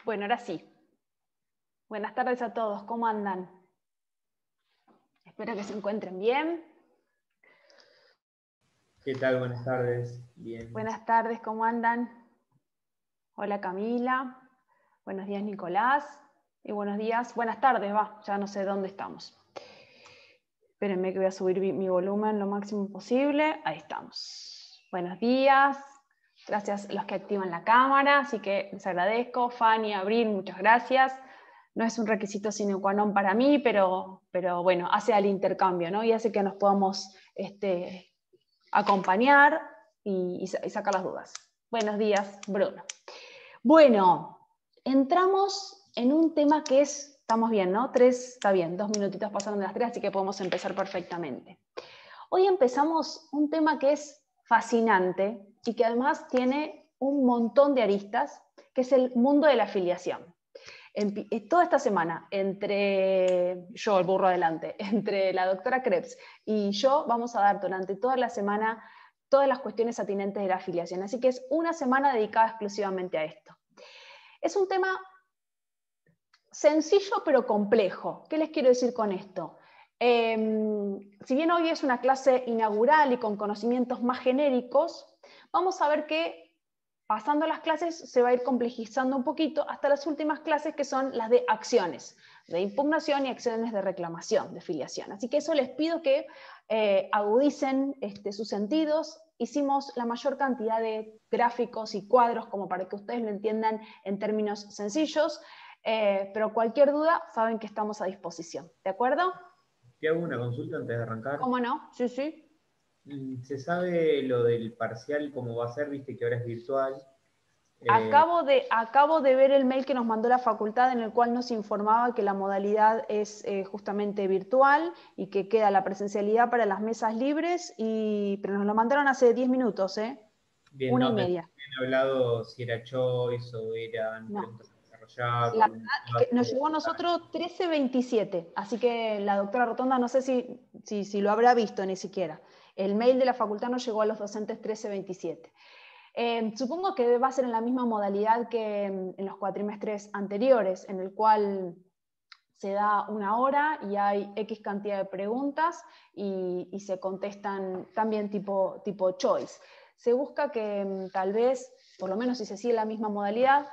Bueno, ahora sí. Buenas tardes a todos, ¿cómo andan? Espero que se encuentren bien. ¿Qué tal? Buenas tardes. Bien. Buenas tardes, ¿cómo andan? Hola Camila. Buenos días Nicolás. Y buenos días, buenas tardes, ya no sé dónde estamos. Espérenme que voy a subir mi volumen lo máximo posible. Ahí estamos. Buenos días. Gracias a los que activan la cámara, así que les agradezco. Fanny, Abril, muchas gracias. No es un requisito sine qua non para mí, pero bueno, hace al intercambio, ¿no? Y hace que nos podamos acompañar y sacar las dudas. Buenos días, Bruno. Bueno, entramos en un tema que es, estamos bien, ¿no? 3, está bien, 2 minutitos pasaron de las 3, así que podemos empezar perfectamente. Hoy empezamos un tema que es fascinante y que además tiene un montón de aristas, que es el mundo de la afiliación. Toda esta semana, entre yo, el burro adelante, entre la doctora Krebs y yo, vamos a dar durante toda la semana todas las cuestiones atinentes de la afiliación. Así que es una semana dedicada exclusivamente a esto. Es un tema sencillo pero complejo. ¿Qué les quiero decir con esto? Si bien hoy es una clase inaugural y con conocimientos más genéricos, vamos a ver que pasando las clases se va a ir complejizando un poquito hasta las últimas clases, que son las de acciones, de impugnación y acciones de reclamación, de filiación. Así que eso les pido que agudicen sus sentidos. Hicimos la mayor cantidad de gráficos y cuadros como para que ustedes lo entiendan en términos sencillos, pero cualquier duda saben que estamos a disposición. ¿De acuerdo? ¿Te hago una consulta antes de arrancar? ¿Cómo no? Sí, sí. ¿Se sabe lo del parcial cómo va a ser? Viste que ahora es virtual. Acabo de ver el mail que nos mandó la facultad, en el cual nos informaba que la modalidad es justamente virtual y que queda la presencialidad para las mesas libres, pero nos lo mandaron hace 10 minutos, Bien, 1:30. habían hablado si era choice o eran No. preguntas a desarrollar, La con verdad un es que nos plazo. llegó a nosotros 13:27, así que la doctora Rotonda no sé si lo habrá visto ni siquiera. El mail de la facultad nos llegó a los docentes 13:27. Supongo que va a ser en la misma modalidad que en los cuatrimestres anteriores, en el cual se da 1 hora y hay X cantidad de preguntas y se contestan también tipo choice. Se busca que tal vez, por lo menos si se sigue la misma modalidad,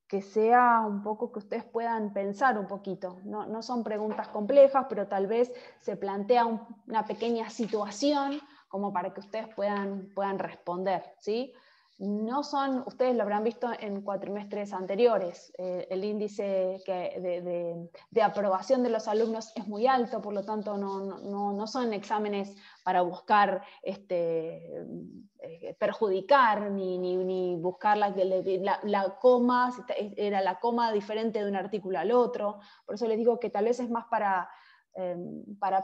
que sea un poco que ustedes puedan pensar un poquito. No son preguntas complejas, pero tal vez se plantea una pequeña situación como para que ustedes puedan responder, ¿sí? No son, ustedes lo habrán visto en cuatrimestres anteriores, el índice de aprobación de los alumnos es muy alto, por lo tanto no son exámenes para buscar perjudicar ni buscar la coma, si era la coma diferente de un artículo al otro. Por eso les digo que tal vez es más para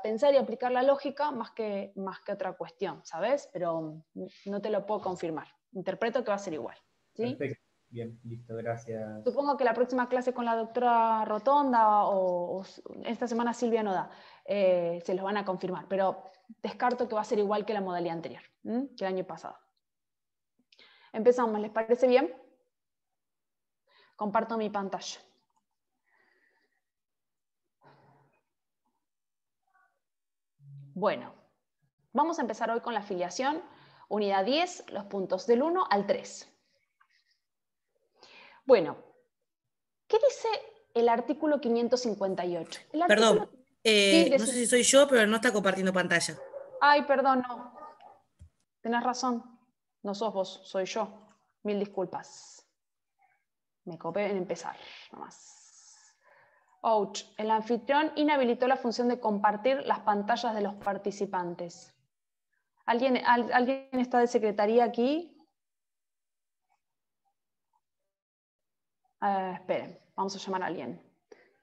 pensar y aplicar la lógica más que otra cuestión, ¿sabes? Pero no te lo puedo confirmar. Interpreto que va a ser igual. ¿Sí? Perfecto. Bien, listo, gracias. Supongo que la próxima clase con la doctora Rotonda o esta semana Silvia no da, se los van a confirmar, pero descarto que va a ser igual que la modalidad anterior, que el año pasado. Empezamos, ¿les parece bien? Comparto mi pantalla. Bueno, vamos a empezar hoy con la afiliación, unidad 10, los puntos del 1 al 3. Bueno, ¿qué dice el artículo 558? Perdón, Sí, no sé si soy yo, pero no está compartiendo pantalla. Ay, perdón, no. Tenés razón. No sos vos, soy yo. Mil disculpas. Me copé en empezar, nomás. Ouch. El anfitrión inhabilitó la función de compartir las pantallas de los participantes. ¿Alguien está de secretaría aquí? Esperen, vamos a llamar a alguien.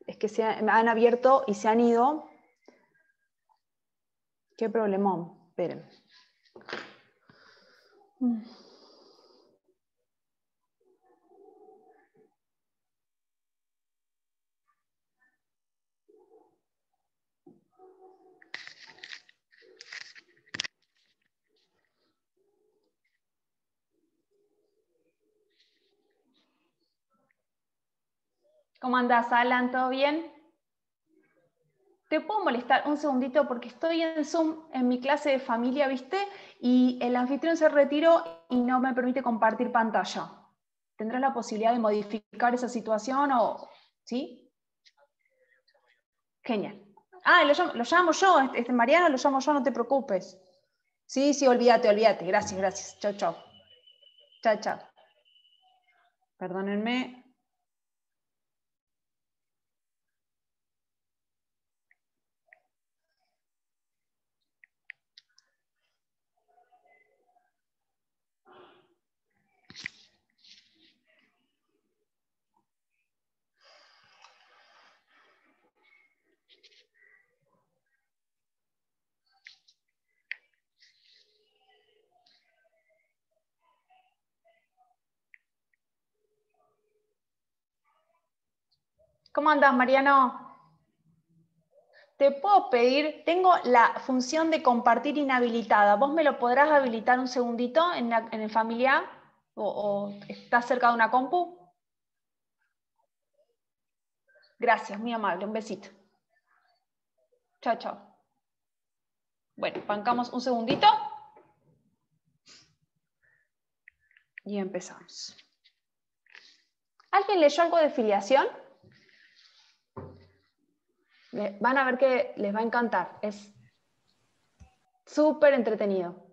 Es que me han abierto y se han ido. Qué problemón. Esperen. ¿Cómo andás, Alan? ¿Todo bien? ¿Te puedo molestar un segundito? Porque estoy en Zoom en mi clase de familia, ¿viste? Y el anfitrión se retiró y no me permite compartir pantalla. ¿Tendrás la posibilidad de modificar esa situación o...? ¿Sí? Genial. Ah, lo llamo yo, Mariano, lo llamo yo, no te preocupes. Sí, olvídate. Gracias. Chao. Chao. Perdónenme. ¿Cómo andás, Mariano? Te puedo pedir, tengo la función de compartir inhabilitada. ¿Vos me lo podrás habilitar un segundito en el familiar? ¿O estás cerca de una compu? Gracias, muy amable. Un besito. Chao. Bueno, bancamos un segundito. Y empezamos. ¿Alguien leyó algo de filiación? Van a ver que les va a encantar. Es súper entretenido.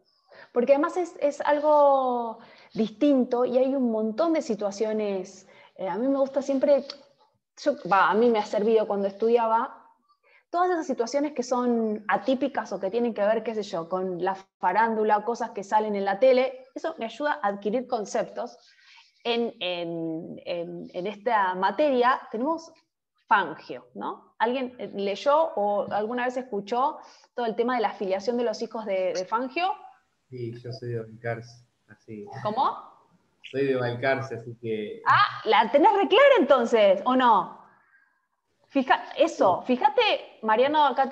Porque además es algo distinto y hay un montón de situaciones. A mí me gusta siempre, a mí me ha servido cuando estudiaba, todas esas situaciones que son atípicas o que tienen que ver, qué sé yo, con la farándula, cosas que salen en la tele, eso me ayuda a adquirir conceptos. En esta materia tenemos Fangio, ¿no? ¿Alguien leyó o alguna vez escuchó todo el tema de la afiliación de los hijos de Fangio? Sí, yo soy de Balcarce, así. ¿Cómo? Soy de Balcarce, así que... Ah, ¿la tenés re clara entonces, o no? Fíjate, Mariano, acá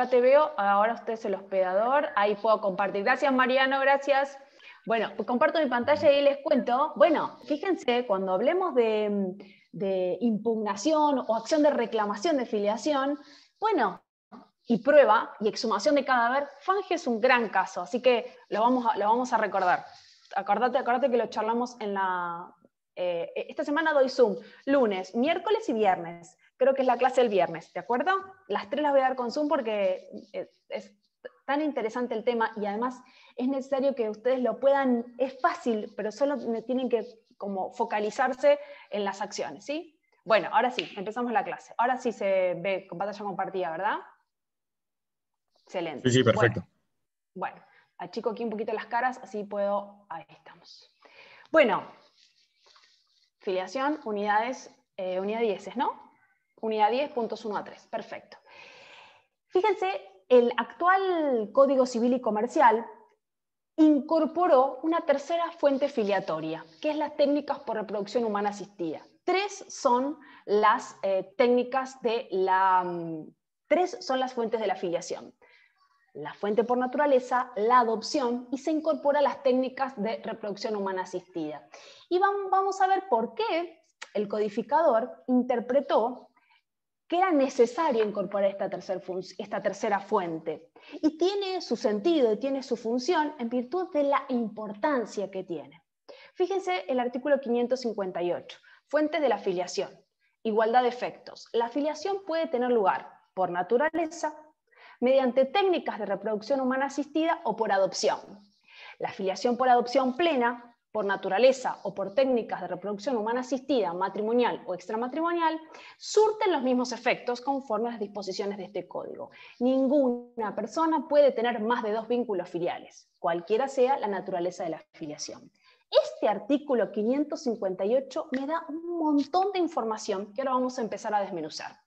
te veo, ahora usted es el hospedador, ahí puedo compartir. Gracias, Mariano, gracias. Bueno, comparto mi pantalla y les cuento. Bueno, fíjense, cuando hablemos de impugnación o acción de reclamación de filiación, bueno, y prueba y exhumación de cadáver, Fangio es un gran caso, así que lo vamos a recordar. Acordate que lo charlamos esta semana doy Zoom, lunes, miércoles y viernes. Creo que es la clase del viernes, ¿de acuerdo? Las 3 las voy a dar con Zoom porque es tan interesante el tema y además es necesario que ustedes lo puedan, es fácil, pero solo tienen que como focalizarse en las acciones, ¿sí? Bueno, ahora sí, empezamos la clase. Ahora sí se ve con pantalla compartida, ¿verdad? Excelente. Sí, perfecto. Bueno, achico aquí un poquito las caras, así puedo... Ahí estamos. Bueno, filiación, unidad 10, ¿no? Unidad 10, puntos 1 a 3. Perfecto. Fíjense, el actual Código Civil y Comercial incorporó una tercera fuente filiatoria, que es las técnicas por reproducción humana asistida. 3 son las fuentes de la filiación. La fuente por naturaleza, la adopción, y se incorpora las técnicas de reproducción humana asistida. Y vamos a ver por qué el codificador interpretó que era necesario incorporar esta tercera fuente. Y tiene su sentido y tiene su función en virtud de la importancia que tiene. Fíjense el artículo 558, fuentes de la filiación. Igualdad de efectos. La filiación puede tener lugar por naturaleza, mediante técnicas de reproducción humana asistida o por adopción. La filiación por adopción plena, por naturaleza o por técnicas de reproducción humana asistida, matrimonial o extramatrimonial, surten los mismos efectos conforme a las disposiciones de este código. Ninguna persona puede tener más de 2 vínculos filiales, cualquiera sea la naturaleza de la filiación. Este artículo 558 me da un montón de información que ahora vamos a empezar a desmenuzar.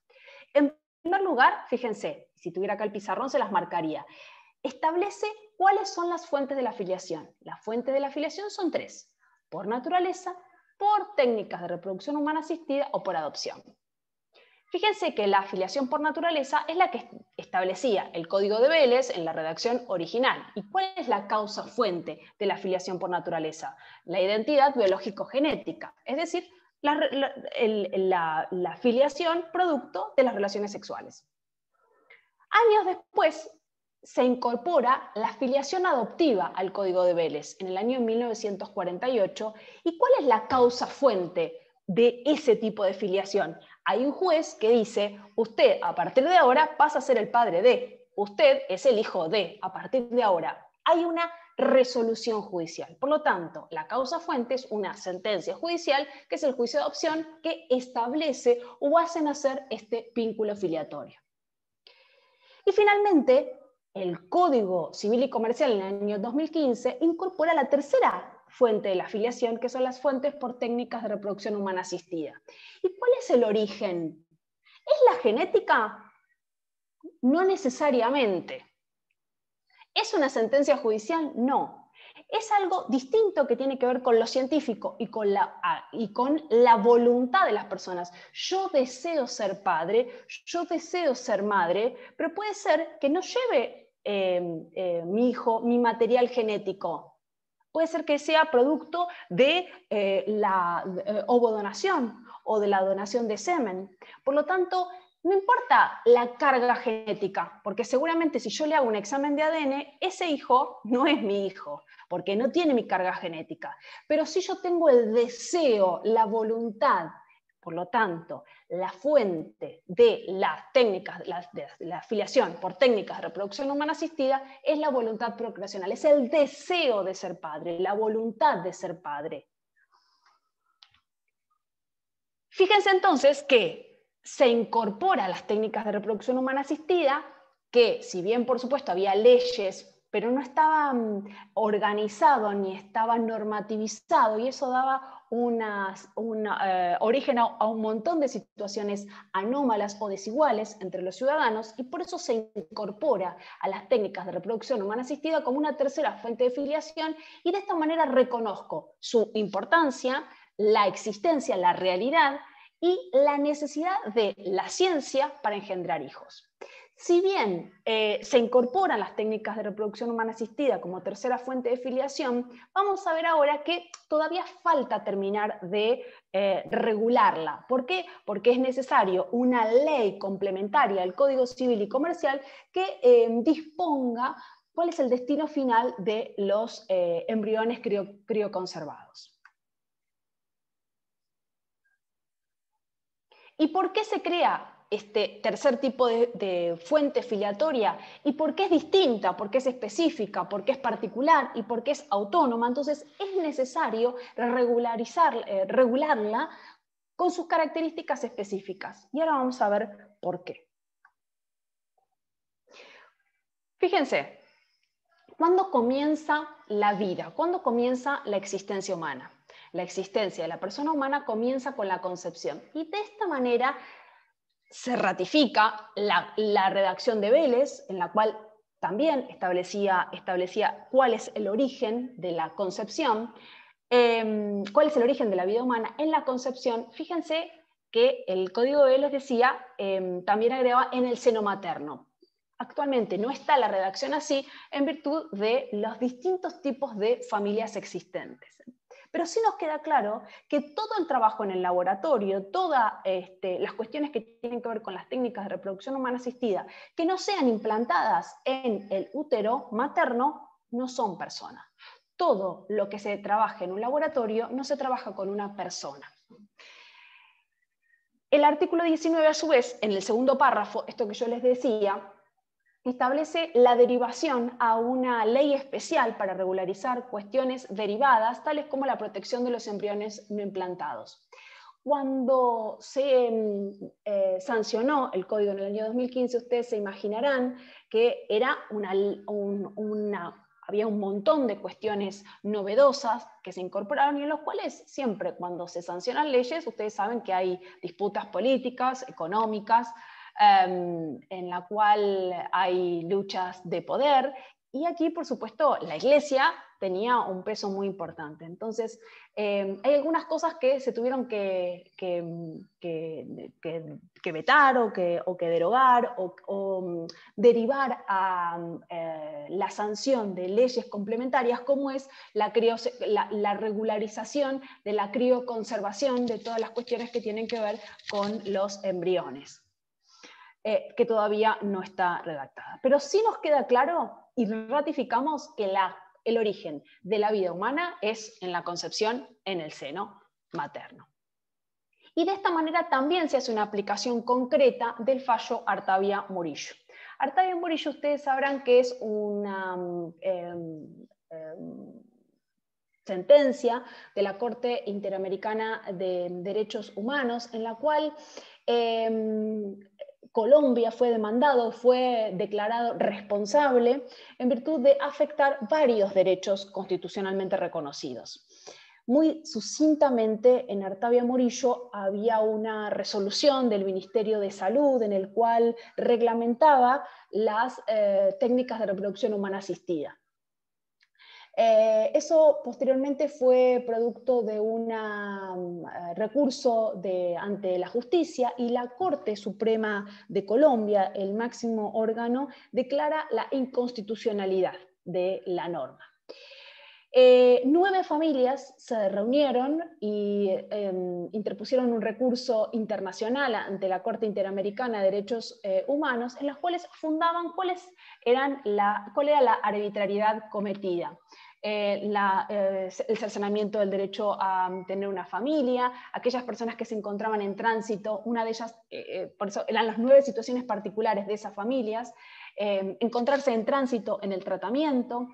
En primer lugar, fíjense, si tuviera acá el pizarrón se las marcaría. Establece cuáles son las fuentes de la filiación. Las fuentes de la filiación son 3, por naturaleza, por técnicas de reproducción humana asistida o por adopción. Fíjense que la filiación por naturaleza es la que establecía el Código de Vélez en la redacción original. ¿Y cuál es la causa fuente de la filiación por naturaleza? La identidad biológico-genética, es decir, la filiación producto de las relaciones sexuales. Años después se incorpora la filiación adoptiva al Código de Vélez en el año 1948. ¿Y cuál es la causa fuente de ese tipo de filiación? Hay un juez que dice, usted a partir de ahora pasa a ser el padre de, usted es el hijo de, a partir de ahora. Hay una resolución judicial. Por lo tanto, la causa fuente es una sentencia judicial, que es el juicio de adopción, que establece o hace nacer este vínculo filiatorio. Y finalmente, el Código Civil y Comercial en el año 2015 incorpora la tercera fuente de la filiación, que son las fuentes por técnicas de reproducción humana asistida. ¿Y cuál es el origen? ¿Es la genética? No necesariamente. ¿Es una sentencia judicial? No. Es algo distinto que tiene que ver con lo científico y con la voluntad de las personas. Yo deseo ser padre, yo deseo ser madre, pero puede ser que no lleve mi hijo, mi material genético. Puede ser que sea producto de la ovodonación o de la donación de semen. Por lo tanto, no importa la carga genética, porque seguramente si yo le hago un examen de ADN, ese hijo no es mi hijo, porque no tiene mi carga genética. Pero si yo tengo el deseo, la voluntad, por lo tanto, la fuente de las técnicas, de la afiliación por técnicas de reproducción humana asistida es la voluntad procreacional, es el deseo de ser padre, la voluntad de ser padre. Fíjense entonces que se incorpora a las técnicas de reproducción humana asistida, que si bien por supuesto había leyes, pero no estaba organizado ni estaba normativizado, y eso daba origen a un montón de situaciones anómalas o desiguales entre los ciudadanos, y por eso se incorpora a las técnicas de reproducción humana asistida como una tercera fuente de filiación, y de esta manera reconozco su importancia, la existencia, la realidad y la necesidad de la ciencia para engendrar hijos. Si bien se incorporan las técnicas de reproducción humana asistida como tercera fuente de filiación, vamos a ver ahora que todavía falta terminar de regularla. ¿Por qué? Porque es necesario una ley complementaria al Código Civil y Comercial que disponga cuál es el destino final de los embriones crioconservados. ¿Y por qué se crea este tercer tipo de fuente filiatoria? ¿Y por qué es distinta? ¿Por qué es específica? ¿Por qué es particular? ¿Y por qué es autónoma? Entonces es necesario regularla con sus características específicas. Y ahora vamos a ver por qué. Fíjense, ¿cuándo comienza la vida? ¿Cuándo comienza la existencia humana? La existencia de la persona humana comienza con la concepción, y de esta manera se ratifica la redacción de Vélez, en la cual también establecía cuál es el origen de la concepción, cuál es el origen de la vida humana en la concepción. Fíjense que el Código de Vélez decía, también agregaba en el seno materno. Actualmente no está la redacción así en virtud de los distintos tipos de familias existentes. Pero sí nos queda claro que todo el trabajo en el laboratorio, todas las cuestiones que tienen que ver con las técnicas de reproducción humana asistida, que no sean implantadas en el útero materno, no son personas. Todo lo que se trabaja en un laboratorio no se trabaja con una persona. El artículo 19, a su vez, en el segundo párrafo, esto que yo les decía, establece la derivación a una ley especial para regularizar cuestiones derivadas, tales como la protección de los embriones no implantados. Cuando se sancionó el código en el año 2015, ustedes se imaginarán que era había un montón de cuestiones novedosas que se incorporaron, y en los cuales siempre cuando se sancionan leyes, ustedes saben que hay disputas políticas, económicas, en la cual hay luchas de poder, y aquí por supuesto la Iglesia tenía un peso muy importante. Entonces, hay algunas cosas que se tuvieron que vetar o que derogar o derivar a la sanción de leyes complementarias, como es la regularización de la crioconservación de todas las cuestiones que tienen que ver con los embriones, que todavía no está redactada. Pero sí nos queda claro y ratificamos que el origen de la vida humana es en la concepción en el seno materno. Y de esta manera también se hace una aplicación concreta del fallo Artavia Murillo. Artavia Murillo, ustedes sabrán que es una sentencia de la Corte Interamericana de Derechos Humanos, en la cual Colombia fue demandado, fue declarado responsable en virtud de afectar varios derechos constitucionalmente reconocidos. Muy sucintamente, en Artavia Murillo había una resolución del Ministerio de Salud en el cual reglamentaba las técnicas de reproducción humana asistida. Eso posteriormente fue producto de un recurso ante la justicia, y la Corte Suprema de Colombia, el máximo órgano, declara la inconstitucionalidad de la norma. 9 familias se reunieron y interpusieron un recurso internacional ante la Corte Interamericana de Derechos Humanos, en los cuales fundaban cuál era la arbitrariedad cometida. El cercenamiento del derecho a tener una familia, aquellas personas que se encontraban en tránsito, una de ellas, por eso eran las 9 situaciones particulares de esas familias, encontrarse en tránsito en el tratamiento.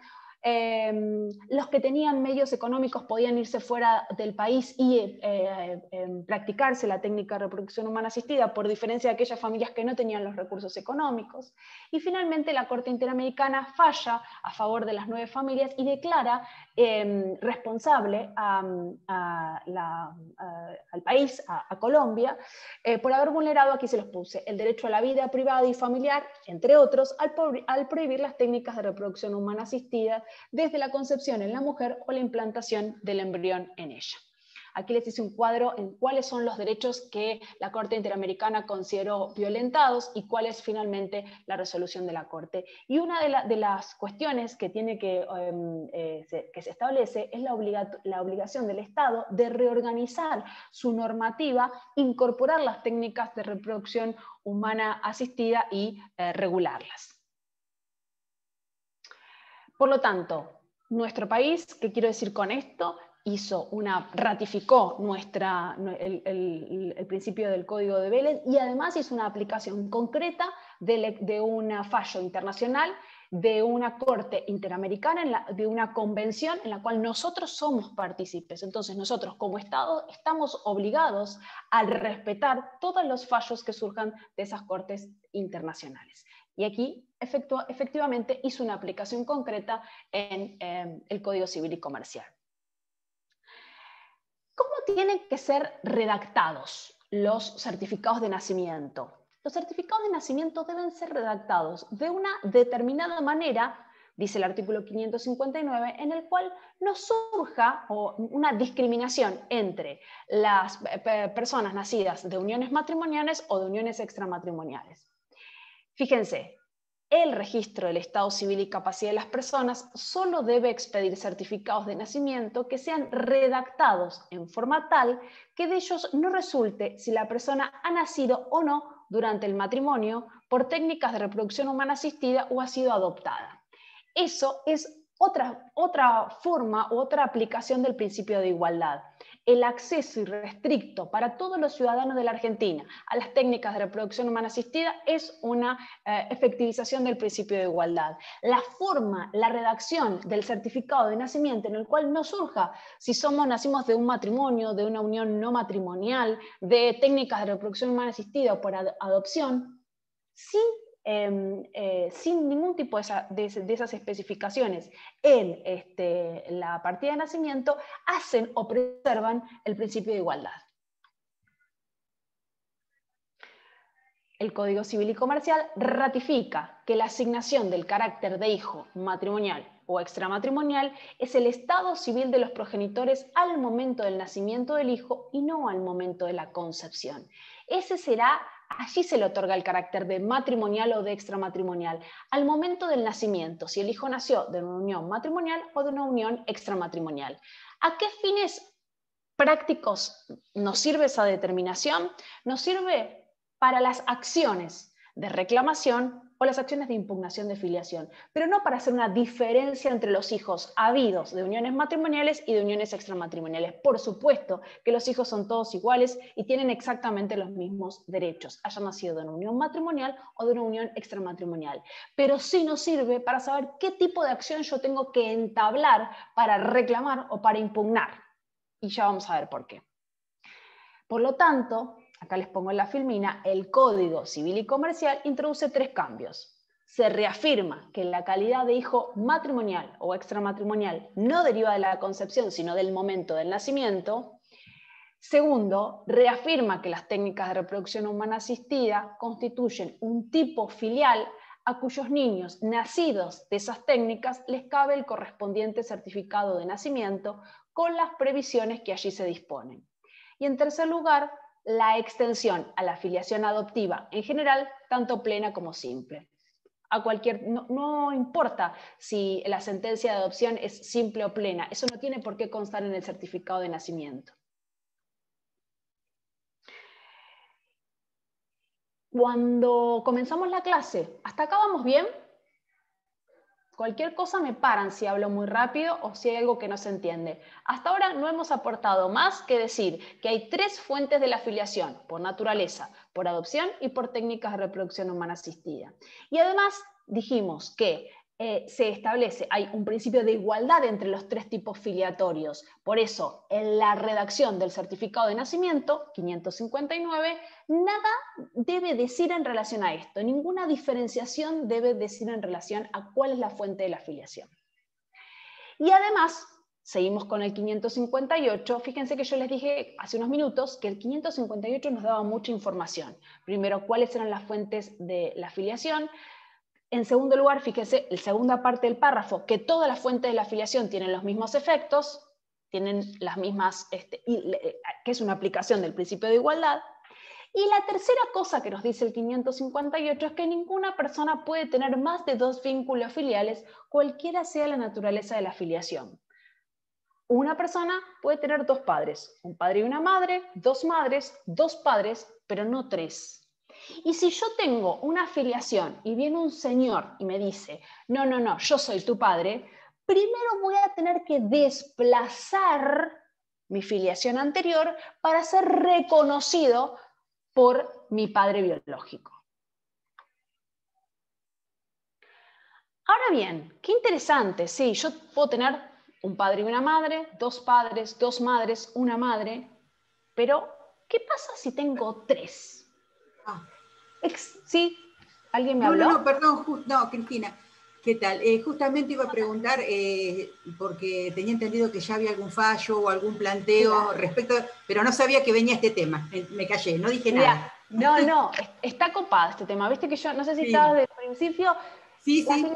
Los que tenían medios económicos podían irse fuera del país y practicarse la técnica de reproducción humana asistida, por diferencia de aquellas familias que no tenían los recursos económicos. Y finalmente la Corte Interamericana falla a favor de las 9 familias y declara responsable al país, a Colombia, por haber vulnerado, aquí se los puse, el derecho a la vida privada y familiar, entre otros, al prohibir las técnicas de reproducción humana asistida desde la concepción en la mujer o la implantación del embrión en ella. Aquí les hice un cuadro en cuáles son los derechos que la Corte Interamericana consideró violentados y cuál es finalmente la resolución de la Corte. Y una de las cuestiones que se establece es la obligación del Estado de reorganizar su normativa, incorporar las técnicas de reproducción humana asistida y regularlas. Por lo tanto, nuestro país, ¿qué quiero decir con esto? Ratificó el principio del Código de Vélez, y además hizo una aplicación concreta de un fallo internacional de una Corte Interamericana, de una convención en la cual nosotros somos partícipes. Entonces nosotros como Estado estamos obligados a respetar todos los fallos que surjan de esas cortes internacionales. Y aquí efectivamente hizo una aplicación concreta en el Código Civil y Comercial. ¿Cómo tienen que ser redactados los certificados de nacimiento? Los certificados de nacimiento deben ser redactados de una determinada manera, dice el artículo 559, en el cual no surja una discriminación entre las personas nacidas de uniones matrimoniales o de uniones extramatrimoniales. Fíjense, el registro del estado civil y capacidad de las personas solo debe expedir certificados de nacimiento que sean redactados en forma tal que de ellos no resulte si la persona ha nacido o no durante el matrimonio por técnicas de reproducción humana asistida o ha sido adoptada. Eso es otra forma, otra aplicación del principio de igualdad. El acceso irrestricto para todos los ciudadanos de la Argentina a las técnicas de reproducción humana asistida es una efectivización del principio de igualdad. La redacción del certificado de nacimiento en el cual no surja si nacimos de un matrimonio, de una unión no matrimonial, de técnicas de reproducción humana asistida o por adopción, sin ningún tipo de esas especificaciones en la partida de nacimiento, hacen o preservan el principio de igualdad. El Código Civil y Comercial ratifica que la asignación del carácter de hijo matrimonial o extramatrimonial es el estado civil de los progenitores al momento del nacimiento del hijo y no al momento de la concepción. Allí se le otorga el carácter de matrimonial o de extramatrimonial, al momento del nacimiento, si el hijo nació de una unión matrimonial o de una unión extramatrimonial. ¿A qué fines prácticos nos sirve esa determinación? Nos sirve para las acciones de reclamación o las acciones de impugnación de filiación, pero no para hacer una diferencia entre los hijos habidos de uniones matrimoniales y de uniones extramatrimoniales. Por supuesto que los hijos son todos iguales y tienen exactamente los mismos derechos, hayan nacido de una unión matrimonial o de una unión extramatrimonial, pero sí nos sirve para saber qué tipo de acción yo tengo que entablar para reclamar o para impugnar. Y ya vamos a ver por qué. Por lo tanto, acá les pongo en la filmina, el Código Civil y Comercial introduce 3 cambios. Se reafirma que la calidad de hijo matrimonial o extramatrimonial no deriva de la concepción, sino del momento del nacimiento. Segundo, reafirma que las técnicas de reproducción humana asistida constituyen un tipo filial a cuyos niños nacidos de esas técnicas les cabe el correspondiente certificado de nacimiento con las previsiones que allí se disponen. Y en tercer lugar, la extensión a la filiación adoptiva en general, tanto plena como simple. No importa si la sentencia de adopción es simple o plena, eso no tiene por qué constar en el certificado de nacimiento. Cuando comenzamos la clase, ¿hasta acá vamos bien? Cualquier cosa me paran si hablo muy rápido o si hay algo que no se entiende. Hasta ahora no hemos aportado más que decir que hay 3 fuentes de la filiación, por naturaleza, por adopción y por técnicas de reproducción humana asistida. Y además dijimos que se establece, hay un principio de igualdad entre los 3 tipos filiatorios. Por eso, en la redacción del certificado de nacimiento, 559, nada debe decir en relación a esto, ninguna diferenciación debe decir en relación a cuál es la fuente de la filiación. Y además, seguimos con el 558, fíjense que yo les dije hace unos minutos que el 558 nos daba mucha información. Primero, cuáles eran las fuentes de la filiación. En segundo lugar, fíjense, la segunda parte del párrafo, que todas las fuentes de la filiación tienen los mismos efectos, tienen las mismas, que es una aplicación del principio de igualdad. Y la tercera cosa que nos dice el 558 es que ninguna persona puede tener más de 2 vínculos filiales, cualquiera sea la naturaleza de la filiación. Una persona puede tener 2 padres, un padre y una madre, 2 madres, 2 padres, pero no 3. Y si yo tengo una filiación y viene un señor y me dice, no, yo soy tu padre, primero voy a tener que desplazar mi filiación anterior para ser reconocido por mi padre biológico. Ahora bien, qué interesante, sí, yo puedo tener un padre y una madre, 2 padres, 2 madres, una madre, pero ¿qué pasa si tengo 3? ¿Sí? ¿Alguien me habló? No, perdón, no, Cristina, ¿qué tal? Justamente iba a preguntar, porque tenía entendido que ya había algún fallo o algún planteo respecto, pero no sabía que venía este tema, me callé, no dije nada. No, está copado este tema, viste que yo, no sé si estabas desde el principio, la filiación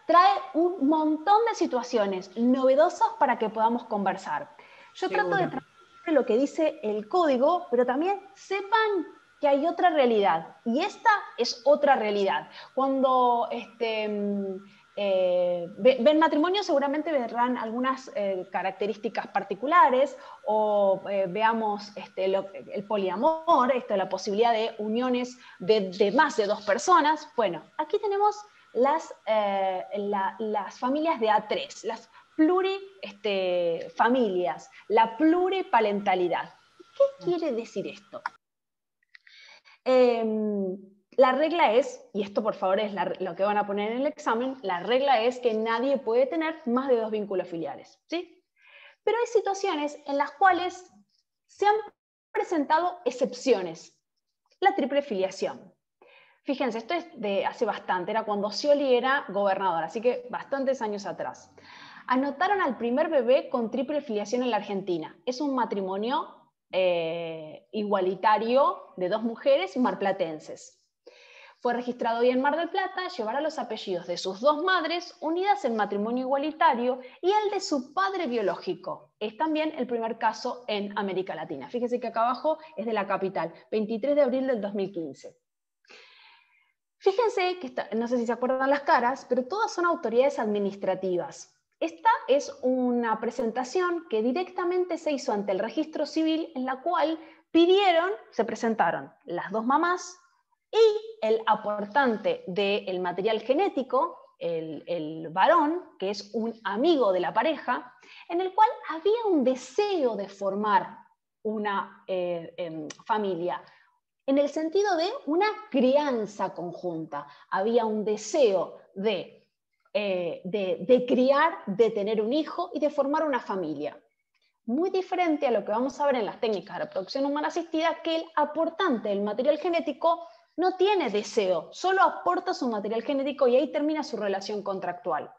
trae un montón de situaciones novedosas para que podamos conversar. Yo trato de tratar lo que dice el código, pero también sepan que hay otra realidad, y esta es otra realidad. Cuando ven matrimonio seguramente verán algunas características particulares, o veamos el poliamor, la posibilidad de uniones de más de 2 personas. Bueno, aquí tenemos las familias de A3, las plurifamilias, la pluriparentalidad. ¿Qué quiere decir esto? La regla es, y esto por favor es lo que van a poner en el examen, la regla es que nadie puede tener más de 2 vínculos filiales, ¿sí? Pero hay situaciones en las cuales se han presentado excepciones. La triple filiación. Fíjense, esto es de hace bastante, era cuando Scioli era gobernador, así que bastantes años atrás. Anotaron al primer bebé con triple filiación en la Argentina. Es un matrimonio igualitario de 2 mujeres marplatenses. Fue registrado hoy en Mar del Plata, llevará los apellidos de sus dos madres, unidas en matrimonio igualitario, y el de su padre biológico. Es también el primer caso en América Latina. Fíjese que acá abajo es de la capital, 23 de abril del 2015. Fíjense que, no sé si se acuerdan las caras, pero todas son autoridades administrativas. Esta es una presentación que directamente se hizo ante el registro civil, en la cual se presentaron las dos mamás y el aportante del material genético, el varón, que es un amigo de la pareja, en el cual había un deseo de formar una familia, en el sentido de una crianza conjunta. Había un deseo de criar, de tener un hijo y de formar una familia. Muy diferente a lo que vamos a ver en las técnicas de reproducción humana asistida, que el aportante del material genético no tiene deseo, solo aporta su material genético y ahí termina su relación contractual.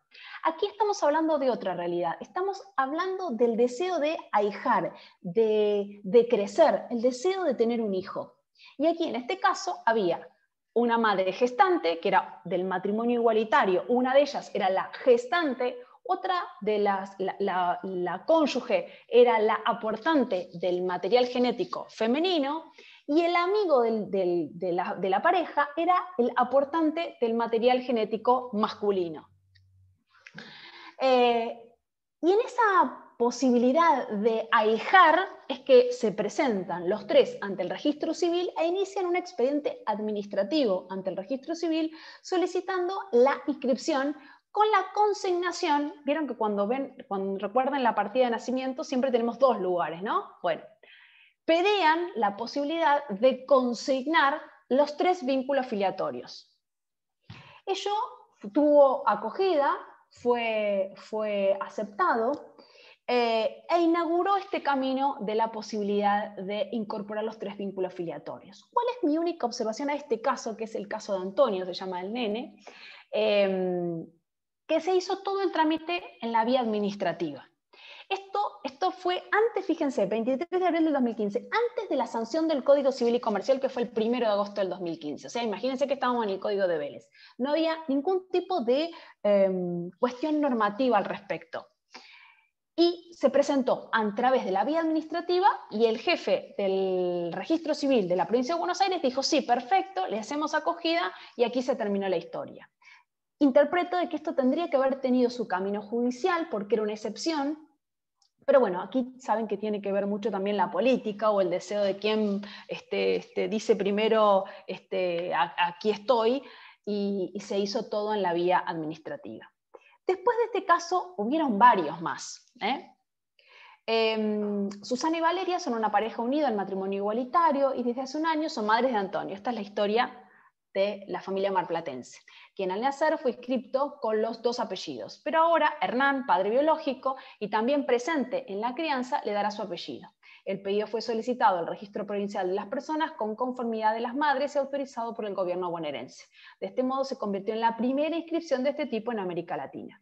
Aquí estamos hablando de otra realidad, estamos hablando del deseo de ahijar, de crecer, el deseo de tener un hijo. Y aquí en este caso había una madre gestante, que era del matrimonio igualitario, una de ellas era la gestante, otra de la cónyuge era la aportante del material genético femenino, y el amigo de la pareja era el aportante del material genético masculino. Y en esa posibilidad de ahijar es que se presentan los tres ante el registro civil e inician un expediente administrativo ante el registro civil solicitando la inscripción con la consignación. Vieron que cuando recuerdan la partida de nacimiento siempre tenemos dos lugares, ¿no? Bueno, pedían la posibilidad de consignar los tres vínculos filiatorios. Ello tuvo acogida, fue aceptado e inauguró este camino de la posibilidad de incorporar los tres vínculos filiatorios. ¿Cuál es mi única observación a este caso, que es el caso de Antonio, se llama el nene? Que se hizo todo el trámite en la vía administrativa. Esto fue antes, fíjense, 23 de abril del 2015, antes de la sanción del Código Civil y Comercial, que fue el 1 de agosto del 2015. O sea, imagínense que estábamos en el Código de Vélez. No había ningún tipo de cuestión normativa al respecto. Y se presentó a través de la vía administrativa y el jefe del registro civil de la provincia de Buenos Aires dijo, sí, perfecto, le hacemos acogida y aquí se terminó la historia. Interpreto de que esto tendría que haber tenido su camino judicial porque era una excepción. Pero bueno, aquí saben que tiene que ver mucho también la política o el deseo de quien dice primero aquí estoy, y se hizo todo en la vía administrativa. Después de este caso hubieron varios más. Susana y Valeria son una pareja unida en matrimonio igualitario y desde hace un año son madres de Antonio. Esta es la historia de la familia marplatense, quien al nacer fue inscripto con los dos apellidos, pero ahora Hernán, padre biológico y también presente en la crianza, le dará su apellido. El pedido fue solicitado al Registro Provincial de las Personas con conformidad de las madres y autorizado por el gobierno bonaerense. De este modo se convirtió en la primera inscripción de este tipo en América Latina.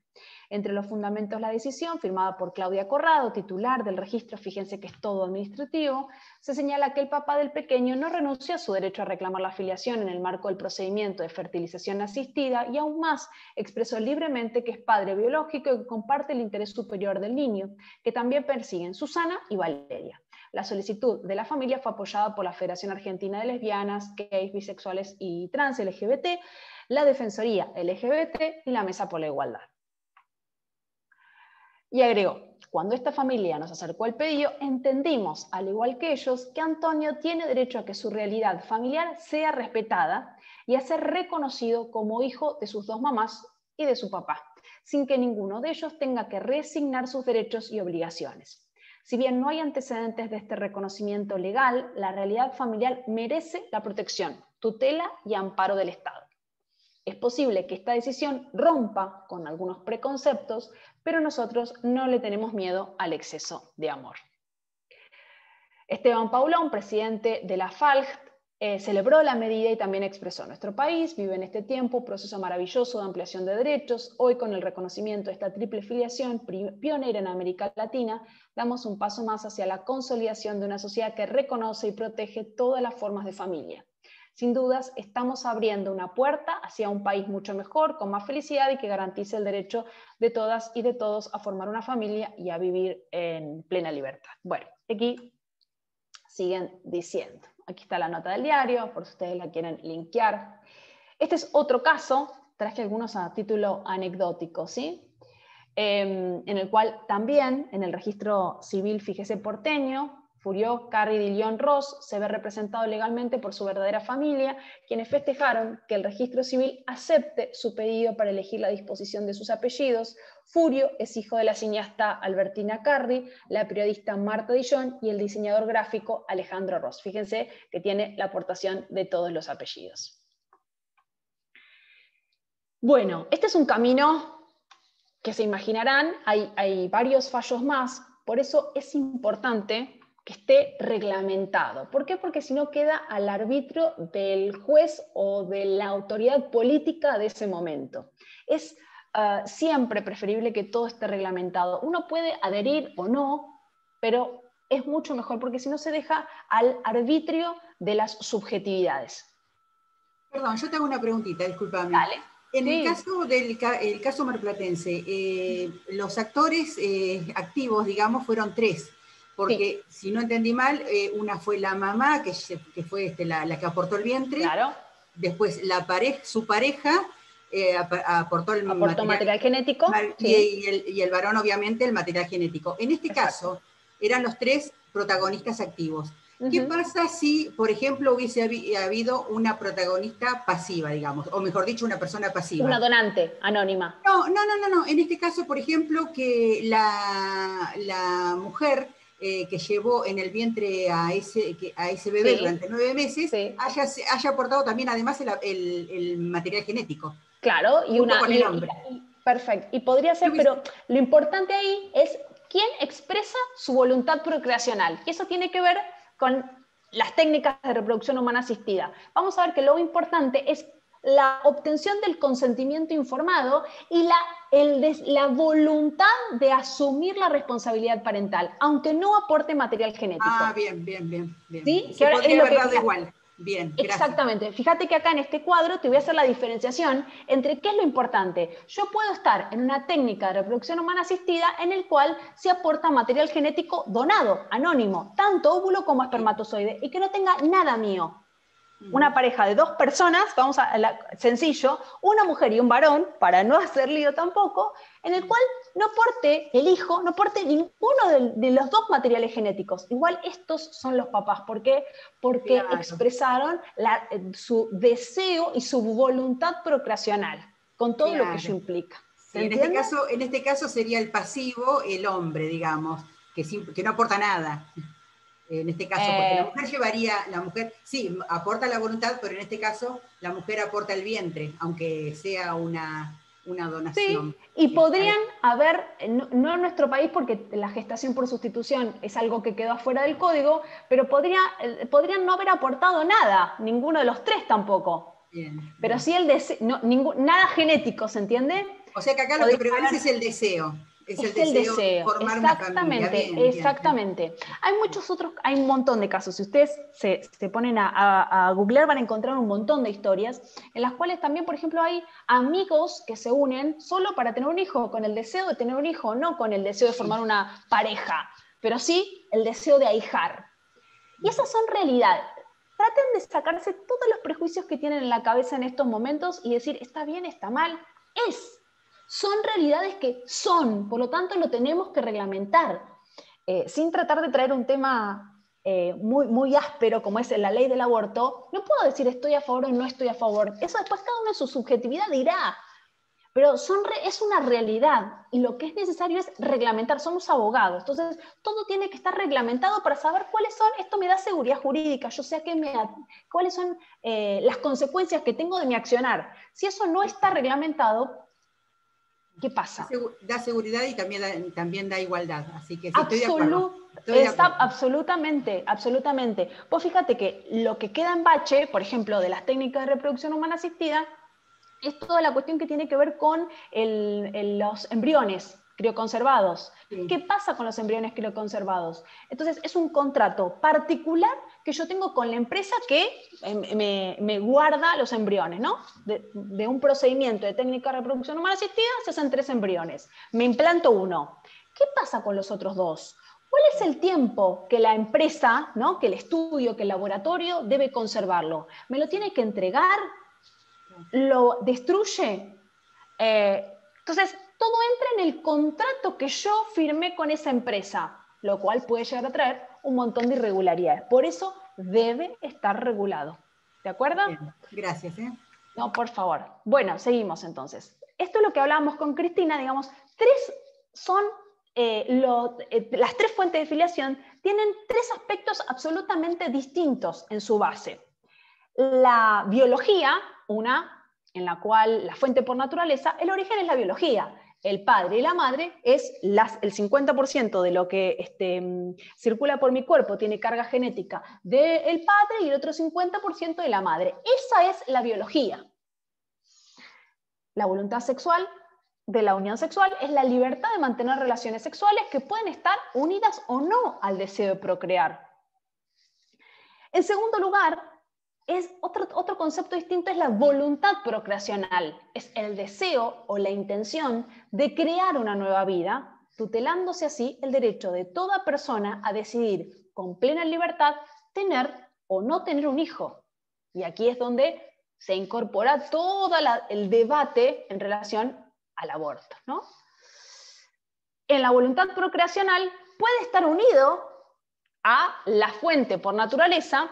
Entre los fundamentos de la decisión, firmada por Claudia Corrado, titular del registro, fíjense que es todo administrativo, se señala que el papá del pequeño no renunció a su derecho a reclamar la filiación en el marco del procedimiento de fertilización asistida y aún más expresó libremente que es padre biológico y que comparte el interés superior del niño, que también persiguen Susana y Valeria. La solicitud de la familia fue apoyada por la Federación Argentina de Lesbianas, Gays, Bisexuales y Trans LGBT, la Defensoría LGBT y la Mesa por la Igualdad. Y agregó, cuando esta familia nos acercó el pedido, entendimos, al igual que ellos, que Antonio tiene derecho a que su realidad familiar sea respetada y a ser reconocido como hijo de sus dos mamás y de su papá, sin que ninguno de ellos tenga que resignar sus derechos y obligaciones. Si bien no hay antecedentes de este reconocimiento legal, la realidad familiar merece la protección, tutela y amparo del Estado. Es posible que esta decisión rompa con algunos preconceptos, pero nosotros no le tenemos miedo al exceso de amor. Esteban Paulón, presidente de la FALG, celebró la medida y también expresó: nuestro país vive en este tiempo un proceso maravilloso de ampliación de derechos. Hoy, con el reconocimiento de esta triple filiación pionera en América Latina, damos un paso más hacia la consolidación de una sociedad que reconoce y protege todas las formas de familia. sin dudas estamos abriendo una puerta hacia un país mucho mejor, con más felicidad y que garantice el derecho de todas y de todos a formar una familia y a vivir en plena libertad. Bueno, aquí siguen diciendo. Aquí está la nota del diario, por si ustedes la quieren linkear. Este es otro caso, traje algunos a título anecdótico, ¿sí? En el cual también en el registro civil, fíjese, porteño, Furió Carri de León Ross se ve representado legalmente por su verdadera familia, quienes festejaron que el registro civil acepte su pedido para elegir la disposición de sus apellidos. Furio es hijo de la cineasta Albertina Carri, la periodista Marta Dillon y el diseñador gráfico Alejandro Ross. Fíjense que tiene la aportación de todos los apellidos. Bueno, este es un camino que se imaginarán, hay varios fallos más, por eso es importante que esté reglamentado. ¿Por qué? Porque si no queda al arbitrio del juez o de la autoridad política de ese momento. Es siempre preferible que todo esté reglamentado. Uno puede adherir o no, pero es mucho mejor porque si no se deja al arbitrio de las subjetividades. Perdón, yo te hago una preguntita, discúlpame. Dale. En Sí. el caso el caso marplatense, los actores activos, digamos, fueron 3, porque si no entendí mal, una fue la mamá, que fue la que aportó el vientre, Claro. Después su pareja aportó material genético, y el varón, obviamente, el material genético. En este caso, eran los 3 protagonistas activos. ¿Qué pasa si, por ejemplo, hubiese habido una protagonista pasiva, digamos, o mejor dicho, una persona pasiva? Una donante anónima. No. En este caso, por ejemplo, que la mujer que llevó en el vientre a ese bebé durante 9 meses haya aportado también, además, el material genético. Claro, perfecto. Y podría ser, pero lo importante ahí es quién expresa su voluntad procreacional. Y eso tiene que ver con las técnicas de reproducción humana asistida. Vamos a ver que lo importante es la obtención del consentimiento informado y la voluntad de asumir la responsabilidad parental, aunque no aporte material genético. Ah, bien. ¿Sí? Se podría haber dado igual. Bien, gracias. Exactamente. Fíjate que acá en este cuadro te voy a hacer la diferenciación entre qué es lo importante. Yo puedo estar en una técnica de reproducción humana asistida en el cual se aporta material genético donado, anónimo, tanto óvulo como espermatozoide, y que no tenga nada mío. Una pareja de 2 personas, sencillo, una mujer y un varón, para no hacer lío tampoco, en el cual no aporte el hijo, no aporte ninguno de los 2 materiales genéticos. Igual estos son los papás. ¿Por qué? Porque expresaron su deseo y su voluntad procreacional, con todo lo que ello implica. Sí, en este caso sería el pasivo el hombre, digamos, que no aporta nada. En este caso, porque la mujer sí, aporta la voluntad, pero en este caso la mujer aporta el vientre, aunque sea una donación. Sí, y podrían haber, no en nuestro país porque la gestación por sustitución es algo que quedó afuera del código, pero podrían no haber aportado nada, ninguno de los 3 tampoco. Bien. Pero sí nada genético, ¿se entiende? O sea que acá lo que prevalece es el deseo. Es el deseo formar una familia. Exactamente. Hay un montón de casos. Si ustedes se ponen a googlear, van a encontrar un montón de historias en las cuales también, por ejemplo, hay amigos que se unen solo para tener un hijo, con el deseo de tener un hijo, no con el deseo de formar una pareja, pero sí el deseo de ahijar. Y esas son realidades. Traten de sacarse todos los prejuicios que tienen en la cabeza en estos momentos y decir, está bien, está mal, son realidades que son, por lo tanto lo tenemos que reglamentar, sin tratar de traer un tema muy áspero como es la ley del aborto. No puedo decir estoy a favor o no estoy a favor, eso después cada uno en su subjetividad dirá, pero es una realidad y lo que es necesario es reglamentar. Somos abogados, entonces todo tiene que estar reglamentado para saber cuáles son. Esto me da seguridad jurídica, yo sé cuáles son las consecuencias que tengo de mi accionar. Si eso no está reglamentado, ¿qué pasa? Da seguridad y también da igualdad, así que sí, estoy de acuerdo. Absolutamente. Vos fíjate que lo que queda en bache, por ejemplo, de las técnicas de reproducción humana asistida, es toda la cuestión que tiene que ver con los embriones. crioconservados. Sí. ¿Qué pasa con los embriones crioconservados? Entonces, es un contrato particular que yo tengo con la empresa que me guarda los embriones, ¿no? De un procedimiento de técnica de reproducción humana asistida se hacen 3 embriones. Me implanto 1. ¿Qué pasa con los otros 2? ¿Cuál es el tiempo que la empresa, ¿no? Que el estudio, que el laboratorio debe conservarlo? ¿Me lo tiene que entregar? ¿Lo destruye? Entonces, todo entra en el contrato que yo firmé con esa empresa, lo cual puede llegar a traer un montón de irregularidades. Por eso debe estar regulado. ¿De acuerdo? Bien. Gracias. No, por favor. Bueno, seguimos entonces. Esto es lo que hablábamos con Cristina, digamos, 3 son las 3 fuentes de filiación tienen 3 aspectos absolutamente distintos en su base. La biología, una en la cual la fuente por naturaleza, el origen es la biología. El padre y la madre es el 50% de lo que circula por mi cuerpo, tiene carga genética del padre y el otro 50% de la madre. Esa es la biología. La voluntad sexual de la unión sexual es la libertad de mantener relaciones sexuales que pueden estar unidas o no al deseo de procrear. En segundo lugar, otro concepto distinto es la voluntad procreacional. Es el deseo o la intención de crear una nueva vida, tutelándose así el derecho de toda persona a decidir con plena libertad tener o no tener un hijo. Y aquí es donde se incorpora todo el debate en relación al aborto, ¿no? En la voluntad procreacional puede estar unido a la fuente por naturaleza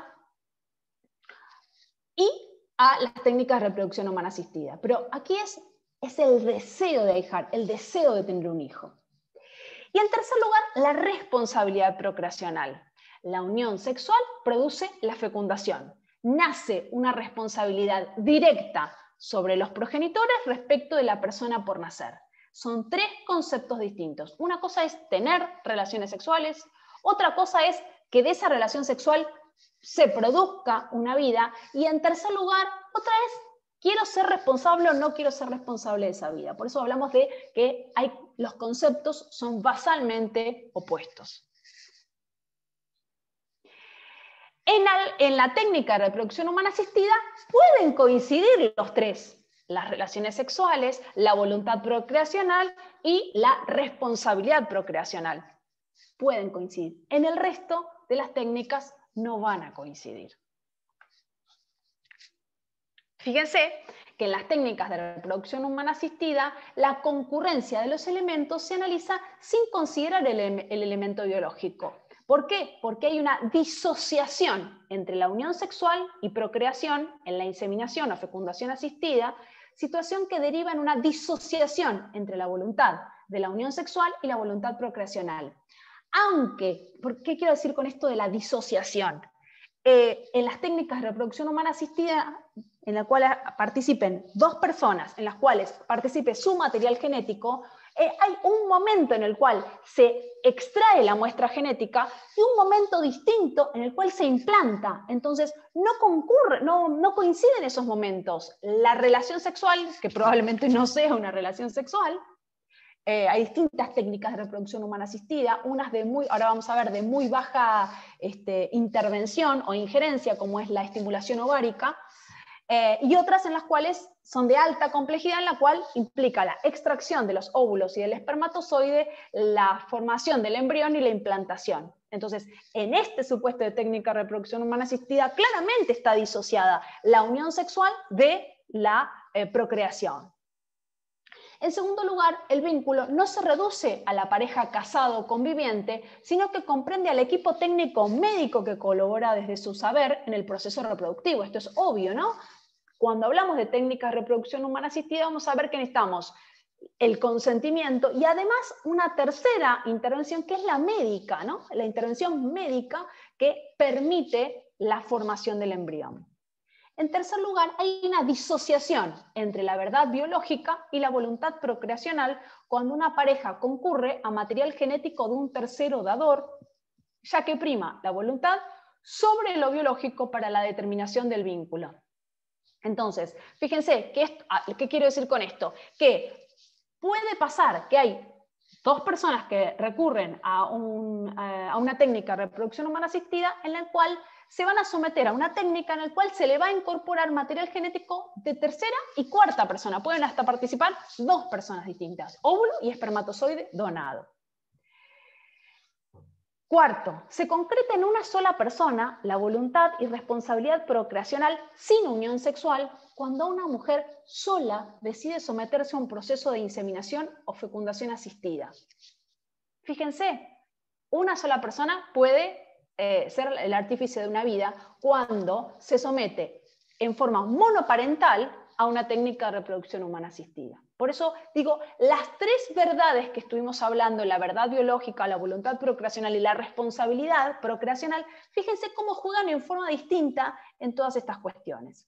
y a las técnicas de reproducción humana asistida. Pero aquí es el deseo de ahijar, el deseo de tener un hijo. Y en tercer lugar, la responsabilidad procreacional. La unión sexual produce la fecundación. Nace una responsabilidad directa sobre los progenitores respecto de la persona por nacer. Son 3 conceptos distintos. Una cosa es tener relaciones sexuales, otra cosa es que de esa relación sexual se produzca una vida, y en tercer lugar, otra es, ¿quiero ser responsable o no quiero ser responsable de esa vida? Por eso hablamos de que los conceptos son basalmente opuestos. En la técnica de reproducción humana asistida pueden coincidir los 3, las relaciones sexuales, la voluntad procreacional y la responsabilidad procreacional. Pueden coincidir. En el resto de las técnicas no van a coincidir. Fíjense que en las técnicas de reproducción humana asistida, la concurrencia de los elementos se analiza sin considerar el elemento biológico. ¿Por qué? Porque hay una disociación entre la unión sexual y procreación en la inseminación o fecundación asistida, situación que deriva en una disociación entre la voluntad de la unión sexual y la voluntad procreacional. Aunque, ¿qué quiero decir con esto de la disociación? En las técnicas de reproducción humana asistida, en la cual participen 2 personas, en las cuales participe su material genético, hay un momento en el cual se extrae la muestra genética y un momento distinto en el cual se implanta. Entonces, no coinciden esos momentos. La relación sexual, que probablemente no sea una relación sexual, hay distintas técnicas de reproducción humana asistida, unas ahora vamos a ver, de muy baja intervención o injerencia, como es la estimulación ovárica, y otras en las cuales son de alta complejidad, en la cual implica la extracción de los óvulos y del espermatozoide, la formación del embrión y la implantación. Entonces, en este supuesto de técnica de reproducción humana asistida, claramente está disociada la unión sexual de la procreación. En segundo lugar, el vínculo no se reduce a la pareja casado o conviviente, sino que comprende al equipo técnico médico que colabora desde su saber en el proceso reproductivo. Esto es obvio, ¿no? Cuando hablamos de técnicas de reproducción humana asistida, vamos a ver que necesitamos el consentimiento y además una tercera intervención, que es la médica, ¿no? La intervención médica que permite la formación del embrión. En tercer lugar, hay una disociación entre la verdad biológica y la voluntad procreacional cuando una pareja concurre a material genético de un tercero dador, ya que prima la voluntad sobre lo biológico para la determinación del vínculo. Entonces, fíjense, ¿qué quiero decir con esto? Que puede pasar que hay 2 personas que recurren a una técnica de reproducción humana asistida en la cual se van a someter a una técnica en la cual se le va a incorporar material genético de tercera y cuarta persona. Pueden hasta participar 2 personas distintas, óvulo y espermatozoide donado. Cuarto, se concreta en una sola persona la voluntad y responsabilidad procreacional sin unión sexual cuando una mujer sola decide someterse a un proceso de inseminación o fecundación asistida. Fíjense, una sola persona puede ser el artífice de una vida cuando se somete en forma monoparental a una técnica de reproducción humana asistida. Por eso digo, las 3 verdades que estuvimos hablando, la verdad biológica, la voluntad procreacional y la responsabilidad procreacional, fíjense cómo juegan en forma distinta en todas estas cuestiones.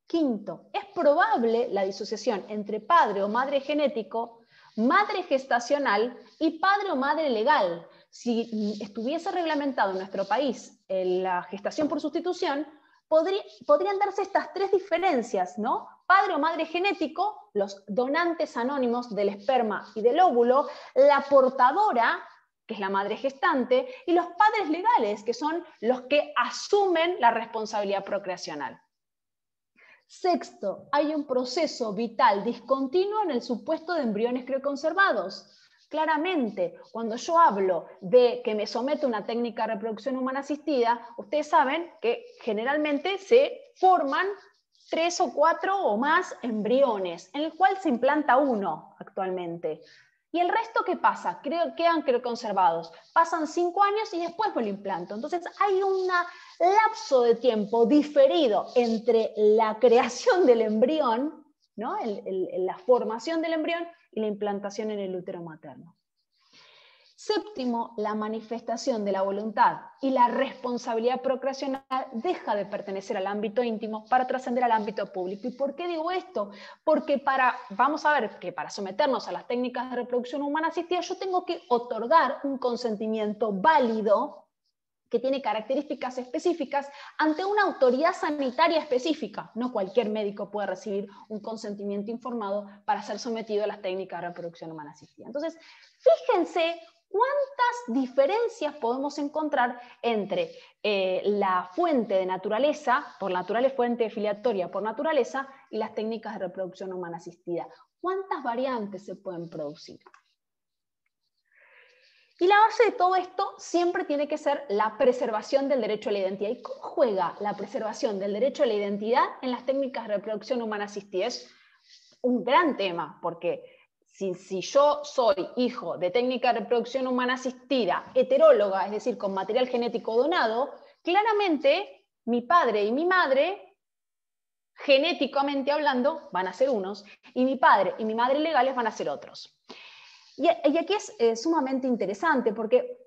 Quinto, es probable la disociación entre padre o madre genético, madre gestacional y padre o madre legal. Si estuviese reglamentado en nuestro país la gestación por sustitución, podrían darse estas 3 diferencias, ¿no? Padre o madre genético, los donantes anónimos del esperma y del óvulo, la portadora, que es la madre gestante, y los padres legales, que son los que asumen la responsabilidad procreacional. Sexto, hay un proceso vital discontinuo en el supuesto de embriones crioconservados. Claramente, cuando yo hablo de que me someto a una técnica de reproducción humana asistida, ustedes saben que generalmente se forman 3 o 4 o más embriones, en el cual se implanta uno actualmente. ¿Y el resto qué pasa? Quedan crioconservados. Pasan 5 años y después me lo implanto. Entonces hay un lapso de tiempo diferido entre la creación del embrión, ¿no? La formación del embrión y la implantación en el útero materno. Séptimo, la manifestación de la voluntad y la responsabilidad procreacional deja de pertenecer al ámbito íntimo para trascender al ámbito público. ¿Y por qué digo esto? Porque vamos a ver que para someternos a las técnicas de reproducción humana asistida yo tengo que otorgar un consentimiento válido que tiene características específicas ante una autoridad sanitaria específica. No cualquier médico puede recibir un consentimiento informado para ser sometido a las técnicas de reproducción humana asistida. Entonces, fíjense cuántas diferencias podemos encontrar entre la fuente de naturaleza, por naturaleza, fuente filiatoria por naturaleza, y las técnicas de reproducción humana asistida. ¿Cuántas variantes se pueden producir? Y la base de todo esto siempre tiene que ser la preservación del derecho a la identidad. ¿Y cómo juega la preservación del derecho a la identidad en las técnicas de reproducción humana asistida? Es un gran tema, porque si yo soy hijo de técnica de reproducción humana asistida, heteróloga, es decir, con material genético donado, claramente mi padre y mi madre, genéticamente hablando, van a ser unos, y mi padre y mi madre legales van a ser otros. Y aquí es sumamente interesante porque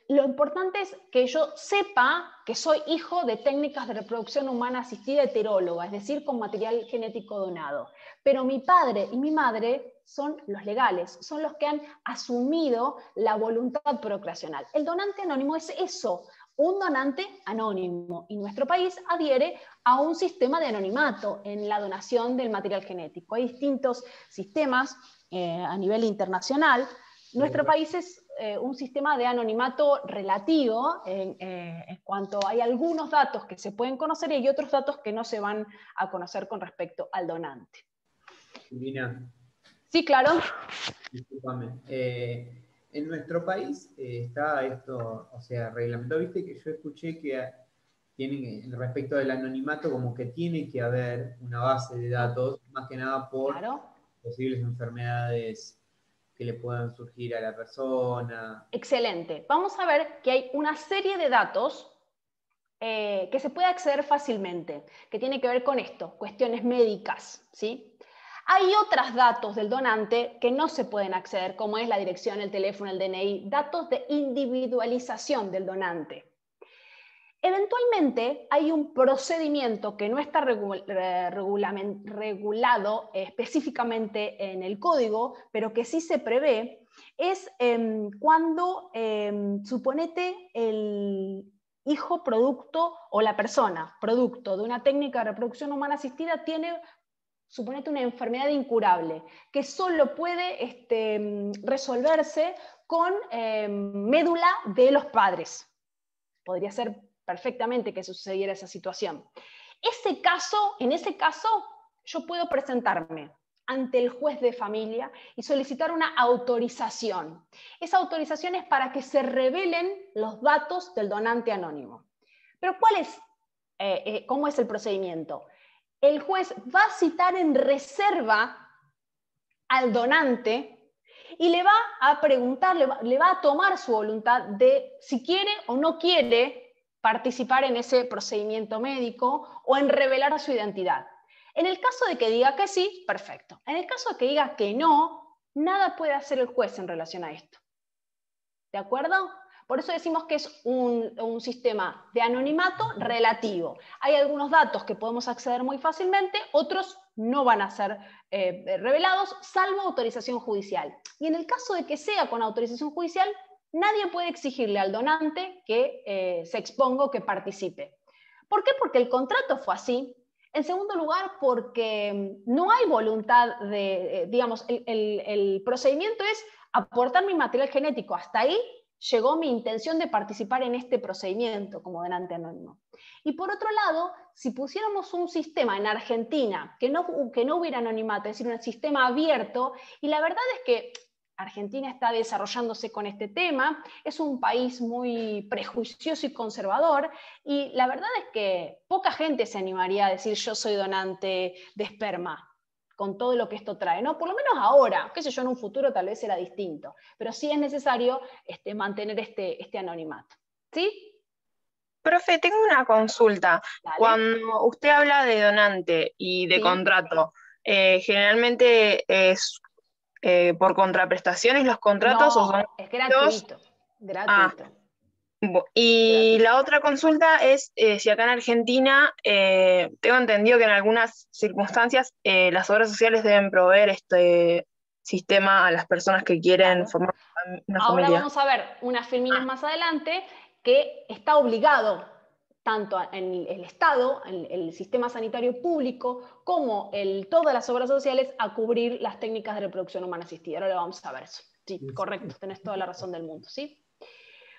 lo importante es que yo sepa que soy hijo de técnicas de reproducción humana asistida heteróloga, es decir, con material genético donado. Pero mi padre y mi madre son los legales, son los que han asumido la voluntad procreacional. El donante anónimo es eso, un donante anónimo, y nuestro país adhiere a un sistema de anonimato en la donación del material genético. Hay distintos sistemas a nivel internacional. Nuestro país es un sistema de anonimato relativo en cuanto hay algunos datos que se pueden conocer y hay otros datos que no se van a conocer con respecto al donante. Silvina. Sí, claro. Discúlpame. En nuestro país está esto, o sea, reglamentado. Viste que yo escuché que tienen, respecto del anonimato, como que tiene que haber una base de datos, más que nada por posibles enfermedades que le puedan surgir a la persona. Excelente. Vamos a ver que hay una serie de datos que se puede acceder fácilmente, que tiene que ver con esto, cuestiones médicas, ¿sí? Hay otros datos del donante que no se pueden acceder, como es la dirección, el teléfono, el DNI, datos de individualización del donante. Eventualmente hay un procedimiento que no está regulado específicamente en el código, pero que sí se prevé, es cuando, suponete, el hijo producto o la persona producto de una técnica de reproducción humana asistida tiene suponete una enfermedad incurable, que solo puede resolverse con médula de los padres. Podría ser perfectamente que sucediera esa situación. En ese caso, yo puedo presentarme ante el juez de familia y solicitar una autorización. Esa autorización es para que se revelen los datos del donante anónimo. Pero ¿cómo es el procedimiento? El juez va a citar en reserva al donante y le va a preguntar, le va a tomar su voluntad de si quiere o no quiere participar en ese procedimiento médico o en revelar su identidad. En el caso de que diga que sí, perfecto. En el caso de que diga que no, nada puede hacer el juez en relación a esto. ¿De acuerdo? Por eso decimos que es un sistema de anonimato relativo. Hay algunos datos que podemos acceder muy fácilmente, otros no van a ser revelados, salvo autorización judicial. Y en el caso de que sea con autorización judicial, nadie puede exigirle al donante que se exponga o que participe. ¿Por qué? Porque el contrato fue así. En segundo lugar, porque no hay voluntad de, digamos, el procedimiento es aportar mi material genético. Hasta ahí llegó mi intención de participar en este procedimiento como donante anónimo. Y por otro lado, si pusiéramos un sistema en Argentina que no hubiera anonimato, es decir, un sistema abierto, y la verdad es que Argentina está desarrollándose con este tema, es un país muy prejuicioso y conservador, y la verdad es que poca gente se animaría a decir yo soy donante de esperma, con todo lo que esto trae, ¿no? Por lo menos ahora, qué sé yo, en un futuro tal vez será distinto, pero sí es necesario mantener este anonimato. ¿Sí? Profe, tengo una consulta. Dale. Cuando usted habla de donante y de Sí. contrato, generalmente es por contraprestaciones los contratos o son... No, es gratuito. Gratuito. Y Gratuito. la otra consulta es si acá en Argentina tengo entendido que en algunas circunstancias las obras sociales deben proveer este sistema a las personas que quieren Claro. formar una Ahora familia. vamos a ver unas filminas más adelante que está obligado tanto en el Estado, en el sistema sanitario público, como todas las obras sociales a cubrir las técnicas de reproducción humana asistida. Ahora lo vamos a ver eso. Sí, correcto, tenés toda la razón del mundo, ¿sí?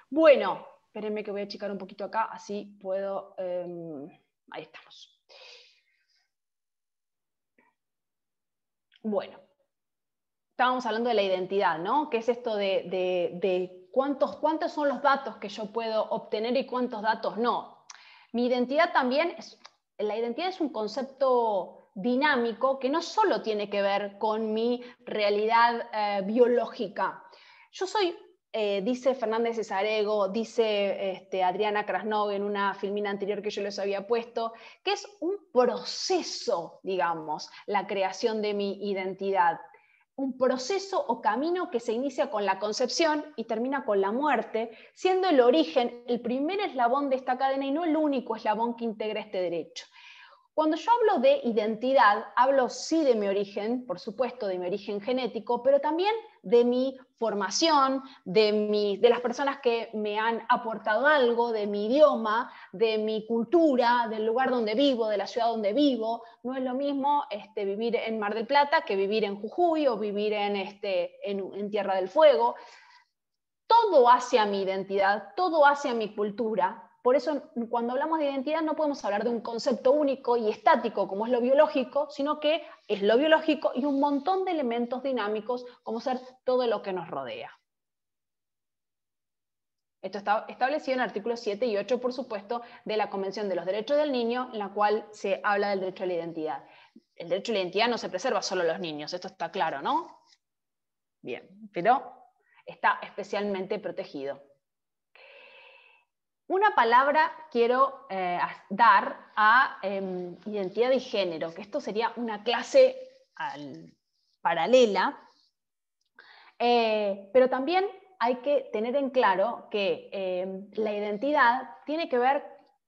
Bueno, espérenme que voy a achicar un poquito acá, así puedo... ahí estamos. Bueno, estábamos hablando de la identidad, ¿no? ¿Qué es esto de cuántos son los datos que yo puedo obtener y cuántos datos no? Mi identidad también, la identidad es un concepto dinámico que no solo tiene que ver con mi realidad biológica. Yo soy, dice Fernández Cesarego, dice Adriana Krasnov en una filmina anterior que yo les había puesto, que es un proceso, digamos, la creación de mi identidad. Un proceso o camino que se inicia con la concepción y termina con la muerte, siendo el origen el primer eslabón de esta cadena y no el único eslabón que integra este derecho. Cuando yo hablo de identidad, hablo sí de mi origen, por supuesto, de mi origen genético, pero también de mi formación, de las personas que me han aportado algo, de mi idioma, de mi cultura, del lugar donde vivo, de la ciudad donde vivo. No es lo mismo vivir en Mar del Plata que vivir en Jujuy o vivir en Tierra del Fuego. Todo hace a mi identidad, todo hace a mi cultura. Por eso, cuando hablamos de identidad, no podemos hablar de un concepto único y estático como es lo biológico, sino que es lo biológico y un montón de elementos dinámicos como ser todo lo que nos rodea. Esto está establecido en artículos 7 y 8, por supuesto, de la Convención de los Derechos del Niño, en la cual se habla del derecho a la identidad. El derecho a la identidad no se preserva solo a los niños, esto está claro, ¿no? Bien, pero está especialmente protegido. Una palabra quiero dar a identidad y género, que esto sería una clase paralela, pero también hay que tener en claro que la identidad tiene que ver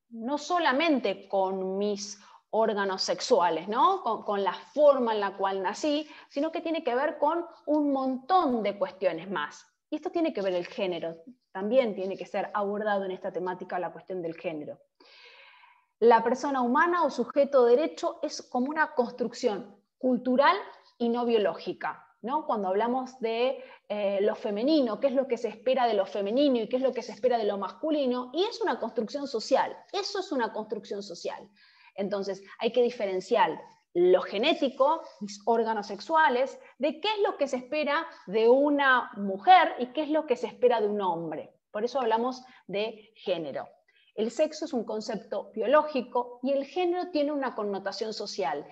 no solamente con mis órganos sexuales, ¿no? con la forma en la cual nací, sino que tiene que ver con un montón de cuestiones más. Y esto tiene que ver el género, también tiene que ser abordado en esta temática la cuestión del género. La persona humana o sujeto de derecho es como una construcción cultural y no biológica, ¿no? Cuando hablamos de lo femenino, qué es lo que se espera de lo femenino y qué es lo que se espera de lo masculino, y es una construcción social, eso es una construcción social. Entonces hay que diferenciar lo genético, mis órganos sexuales, de qué es lo que se espera de una mujer y qué es lo que se espera de un hombre. Por eso hablamos de género. El sexo es un concepto biológico y el género tiene una connotación social.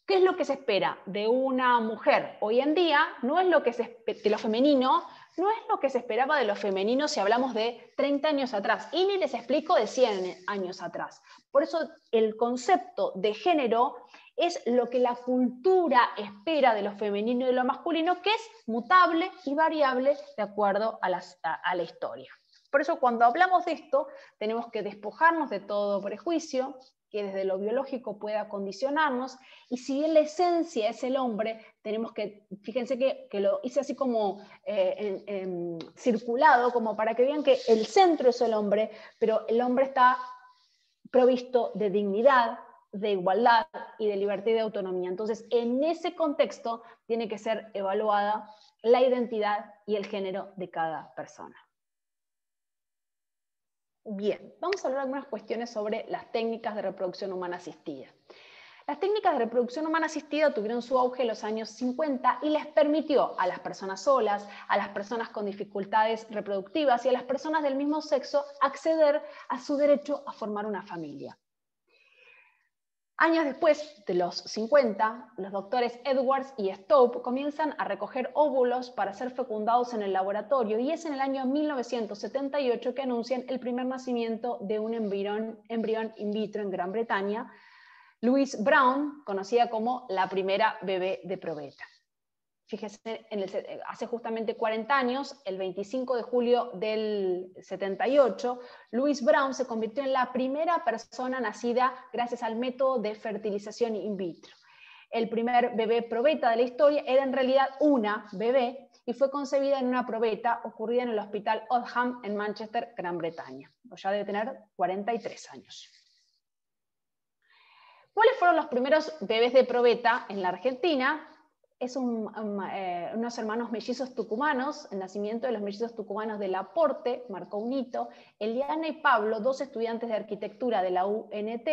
¿Qué es lo que se espera de una mujer hoy en día? No es lo que de lo femenino, no es lo que se esperaba de lo femenino si hablamos de 30 años atrás, y ni les explico de 100 años atrás. Por eso el concepto de género es lo que la cultura espera de lo femenino y de lo masculino, que es mutable y variable de acuerdo a la historia. Por eso cuando hablamos de esto, tenemos que despojarnos de todo prejuicio que desde lo biológico pueda condicionarnos, y si bien la esencia es el hombre, tenemos que, fíjense que lo hice así como circulado, como para que vean que el centro es el hombre, pero el hombre está provisto de dignidad, de igualdad y de libertad y de autonomía. Entonces, en ese contexto tiene que ser evaluada la identidad y el género de cada persona. Bien, vamos a hablar de algunas cuestiones sobre las técnicas de reproducción humana asistida. Las técnicas de reproducción humana asistida tuvieron su auge en los años 50 y les permitió a las personas solas, a las personas con dificultades reproductivas y a las personas del mismo sexo acceder a su derecho a formar una familia. Años después de los 50, los doctores Edwards y Stowe comienzan a recoger óvulos para ser fecundados en el laboratorio, y es en el año 1978 que anuncian el primer nacimiento de un embrión in vitro en Gran Bretaña, Louise Brown, conocida como la primera bebé de probeta. Fíjese, hace justamente 40 años, el 25 de julio del 78, Louise Brown se convirtió en la primera persona nacida gracias al método de fertilización in vitro. El primer bebé probeta de la historia era en realidad una bebé y fue concebida en una probeta ocurrida en el Hospital Oldham en Manchester, Gran Bretaña. Ya debe tener 43 años. ¿Cuáles fueron los primeros bebés de probeta en la Argentina? Es unos hermanos mellizos tucumanos. El nacimiento de los mellizos tucumanos de Laporte marcó un hito. Eliana y Pablo, dos estudiantes de arquitectura de la UNT,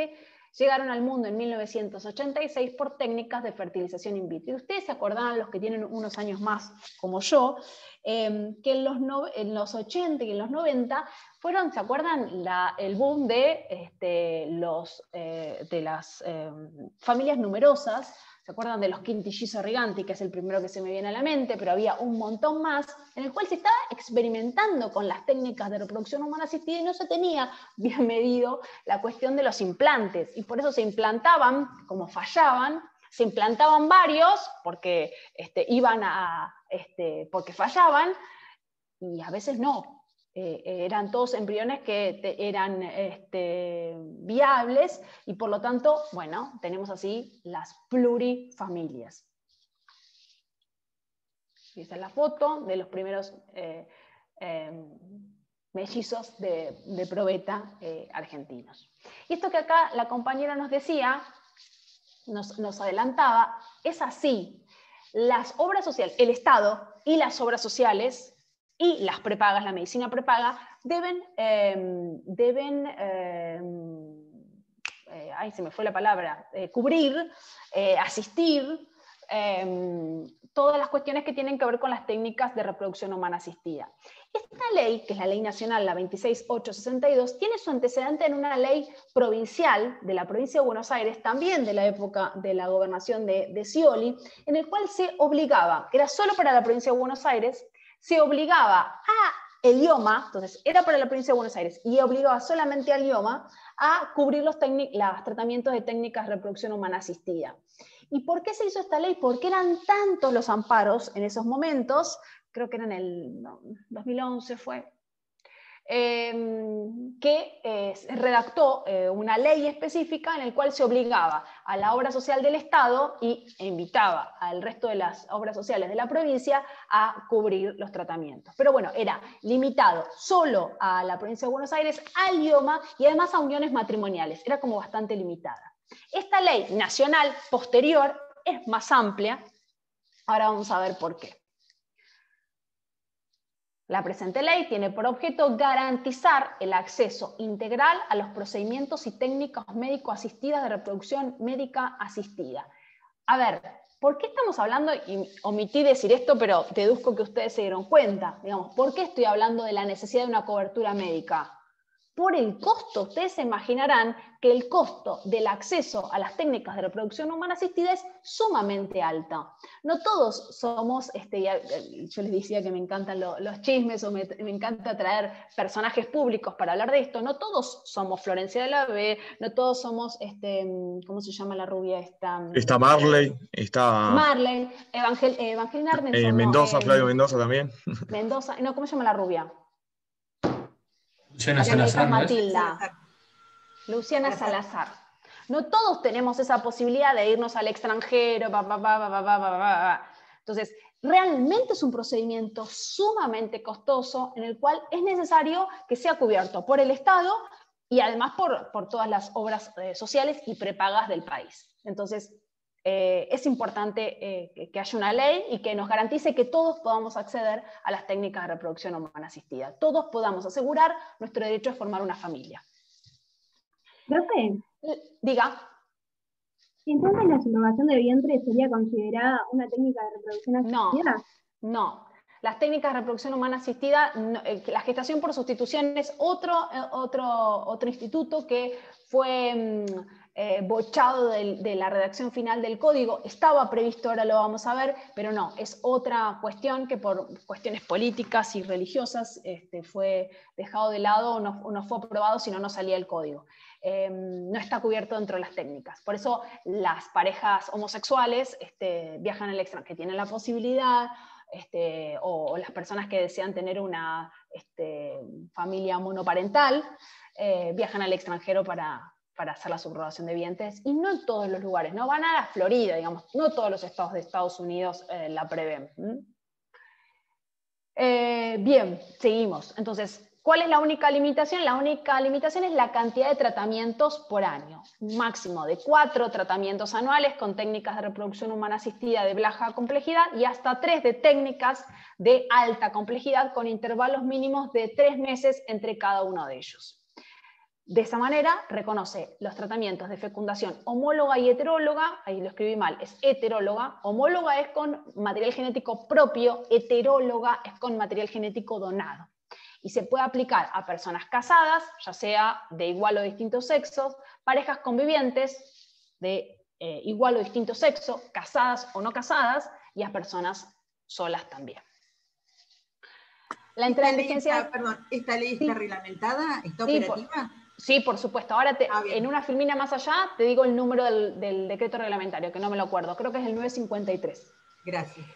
llegaron al mundo en 1986 por técnicas de fertilización in vitro. Y ustedes se acordarán, los que tienen unos años más como yo, que en los 80 y en los 90 fueron, ¿se acuerdan? El boom de las familias numerosas. ¿Se acuerdan de los quintillizos Riganti, que es el primero que se me viene a la mente? Pero había un montón más, en el cual se estaba experimentando con las técnicas de reproducción humana asistida y no se tenía bien medido la cuestión de los implantes. Y por eso se implantaban, como fallaban, se implantaban varios porque, porque fallaban, y a veces no. Eran todos embriones que eran viables, y por lo tanto, bueno, tenemos así las plurifamilias. Y esa es la foto de los primeros mellizos de probeta argentinos. Y esto que acá la compañera nos decía, nos adelantaba, es así. Las obras sociales, el Estado y las obras sociales y las prepagas, la medicina prepaga, deben ay, se me fue la palabra, cubrir, asistir, todas las cuestiones que tienen que ver con las técnicas de reproducción humana asistida. Esta ley, que es la ley nacional, la 26862, tiene su antecedente en una ley provincial de la provincia de Buenos Aires, también de la época de la gobernación de Scioli, en el cual se obligaba, era solo para la provincia de Buenos Aires, se obligaba a el IOMA, entonces era para la provincia de Buenos Aires, y obligaba solamente al IOMA a cubrir los tratamientos de técnicas de reproducción humana asistida. ¿Y por qué se hizo esta ley? Porque eran tantos los amparos en esos momentos, creo que era en el 2011 fue, que redactó una ley específica en la cual se obligaba a la obra social del Estado e invitaba al resto de las obras sociales de la provincia a cubrir los tratamientos. Pero bueno, era limitado solo a la provincia de Buenos Aires, al IOMA y además a uniones matrimoniales. Era como bastante limitada. Esta ley nacional posterior es más amplia. Ahora vamos a ver por qué. La presente ley tiene por objeto garantizar el acceso integral a los procedimientos y técnicas médico-asistidas de reproducción médica asistida. A ver, ¿por qué estamos hablando? Y omití decir esto, pero deduzco que ustedes se dieron cuenta. Digamos, ¿por qué estoy hablando de la necesidad de una cobertura médica? Por el costo. Ustedes se imaginarán que el costo del acceso a las técnicas de reproducción humana asistida es sumamente alta. No todos somos, yo les decía que me encantan los chismes o me encanta traer personajes públicos para hablar de esto, no todos somos Florencia de la B, no todos somos, ¿cómo se llama la rubia esta? Está Marley, está Marley, Evangelina Arneson, Mendoza, Flavio Mendoza también. Mendoza, no, ¿cómo se llama la rubia? Luciana Salazar, ¿no es? Matilda. Luciana Salazar. No todos tenemos esa posibilidad de irnos al extranjero. Entonces, realmente es un procedimiento sumamente costoso en el cual es necesario que sea cubierto por el Estado y además por todas las obras sociales y prepagas del país. Entonces, es importante que haya una ley y que nos garantice que todos podamos acceder a las técnicas de reproducción humana asistida. Todos podamos asegurar nuestro derecho a formar una familia. Profe, Diga. ¿entonces la subrogación de vientre sería considerada una técnica de reproducción asistida? No. Las técnicas de reproducción humana asistida, la gestación por sustitución es otro instituto que fue bochado de la redacción final del código. Estaba previsto, ahora lo vamos a ver, pero no, es otra cuestión que por cuestiones políticas y religiosas fue dejado de lado o no fue aprobado, sino no salía el código. No está cubierto dentro de las técnicas. Por eso las parejas homosexuales viajan al extranjero, que tienen la posibilidad, o las personas que desean tener una familia monoparental, viajan al extranjero para hacer la subrogación de vientres, y no en todos los lugares, no van a la Florida, digamos, no todos los estados de Estados Unidos la prevén. Bien, seguimos. Entonces, ¿cuál es la única limitación? La única limitación es la cantidad de tratamientos por año. Un máximo de 4 tratamientos anuales con técnicas de reproducción humana asistida de baja complejidad y hasta 3 de técnicas de alta complejidad con intervalos mínimos de 3 meses entre cada uno de ellos. De esa manera reconoce los tratamientos de fecundación homóloga y heteróloga, ahí lo escribí mal, es heteróloga, homóloga es con material genético propio, heteróloga es con material genético donado. Y se puede aplicar a personas casadas, ya sea de igual o distinto sexo, parejas convivientes de igual o distinto sexo, casadas o no casadas, y a personas solas también. La entrada en vigencia... ¿Esta ley está reglamentada? ¿Está operativa? Sí, por supuesto. Ahora en una filmina más allá te digo el número del decreto reglamentario, que no me lo acuerdo. Creo que es el 953. Gracias.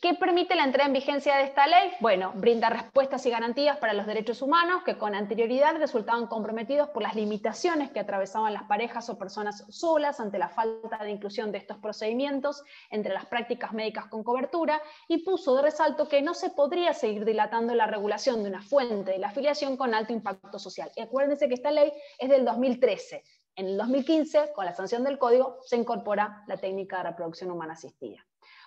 ¿Qué permite la entrada en vigencia de esta ley? Bueno, brinda respuestas y garantías para los derechos humanos que con anterioridad resultaban comprometidos por las limitaciones que atravesaban las parejas o personas solas ante la falta de inclusión de estos procedimientos entre las prácticas médicas con cobertura, y puso de resalto que no se podría seguir dilatando la regulación de una fuente de la afiliación con alto impacto social. Y acuérdense que esta ley es del 2013. En el 2015, con la sanción del código, se incorpora la técnica de reproducción humana asistida.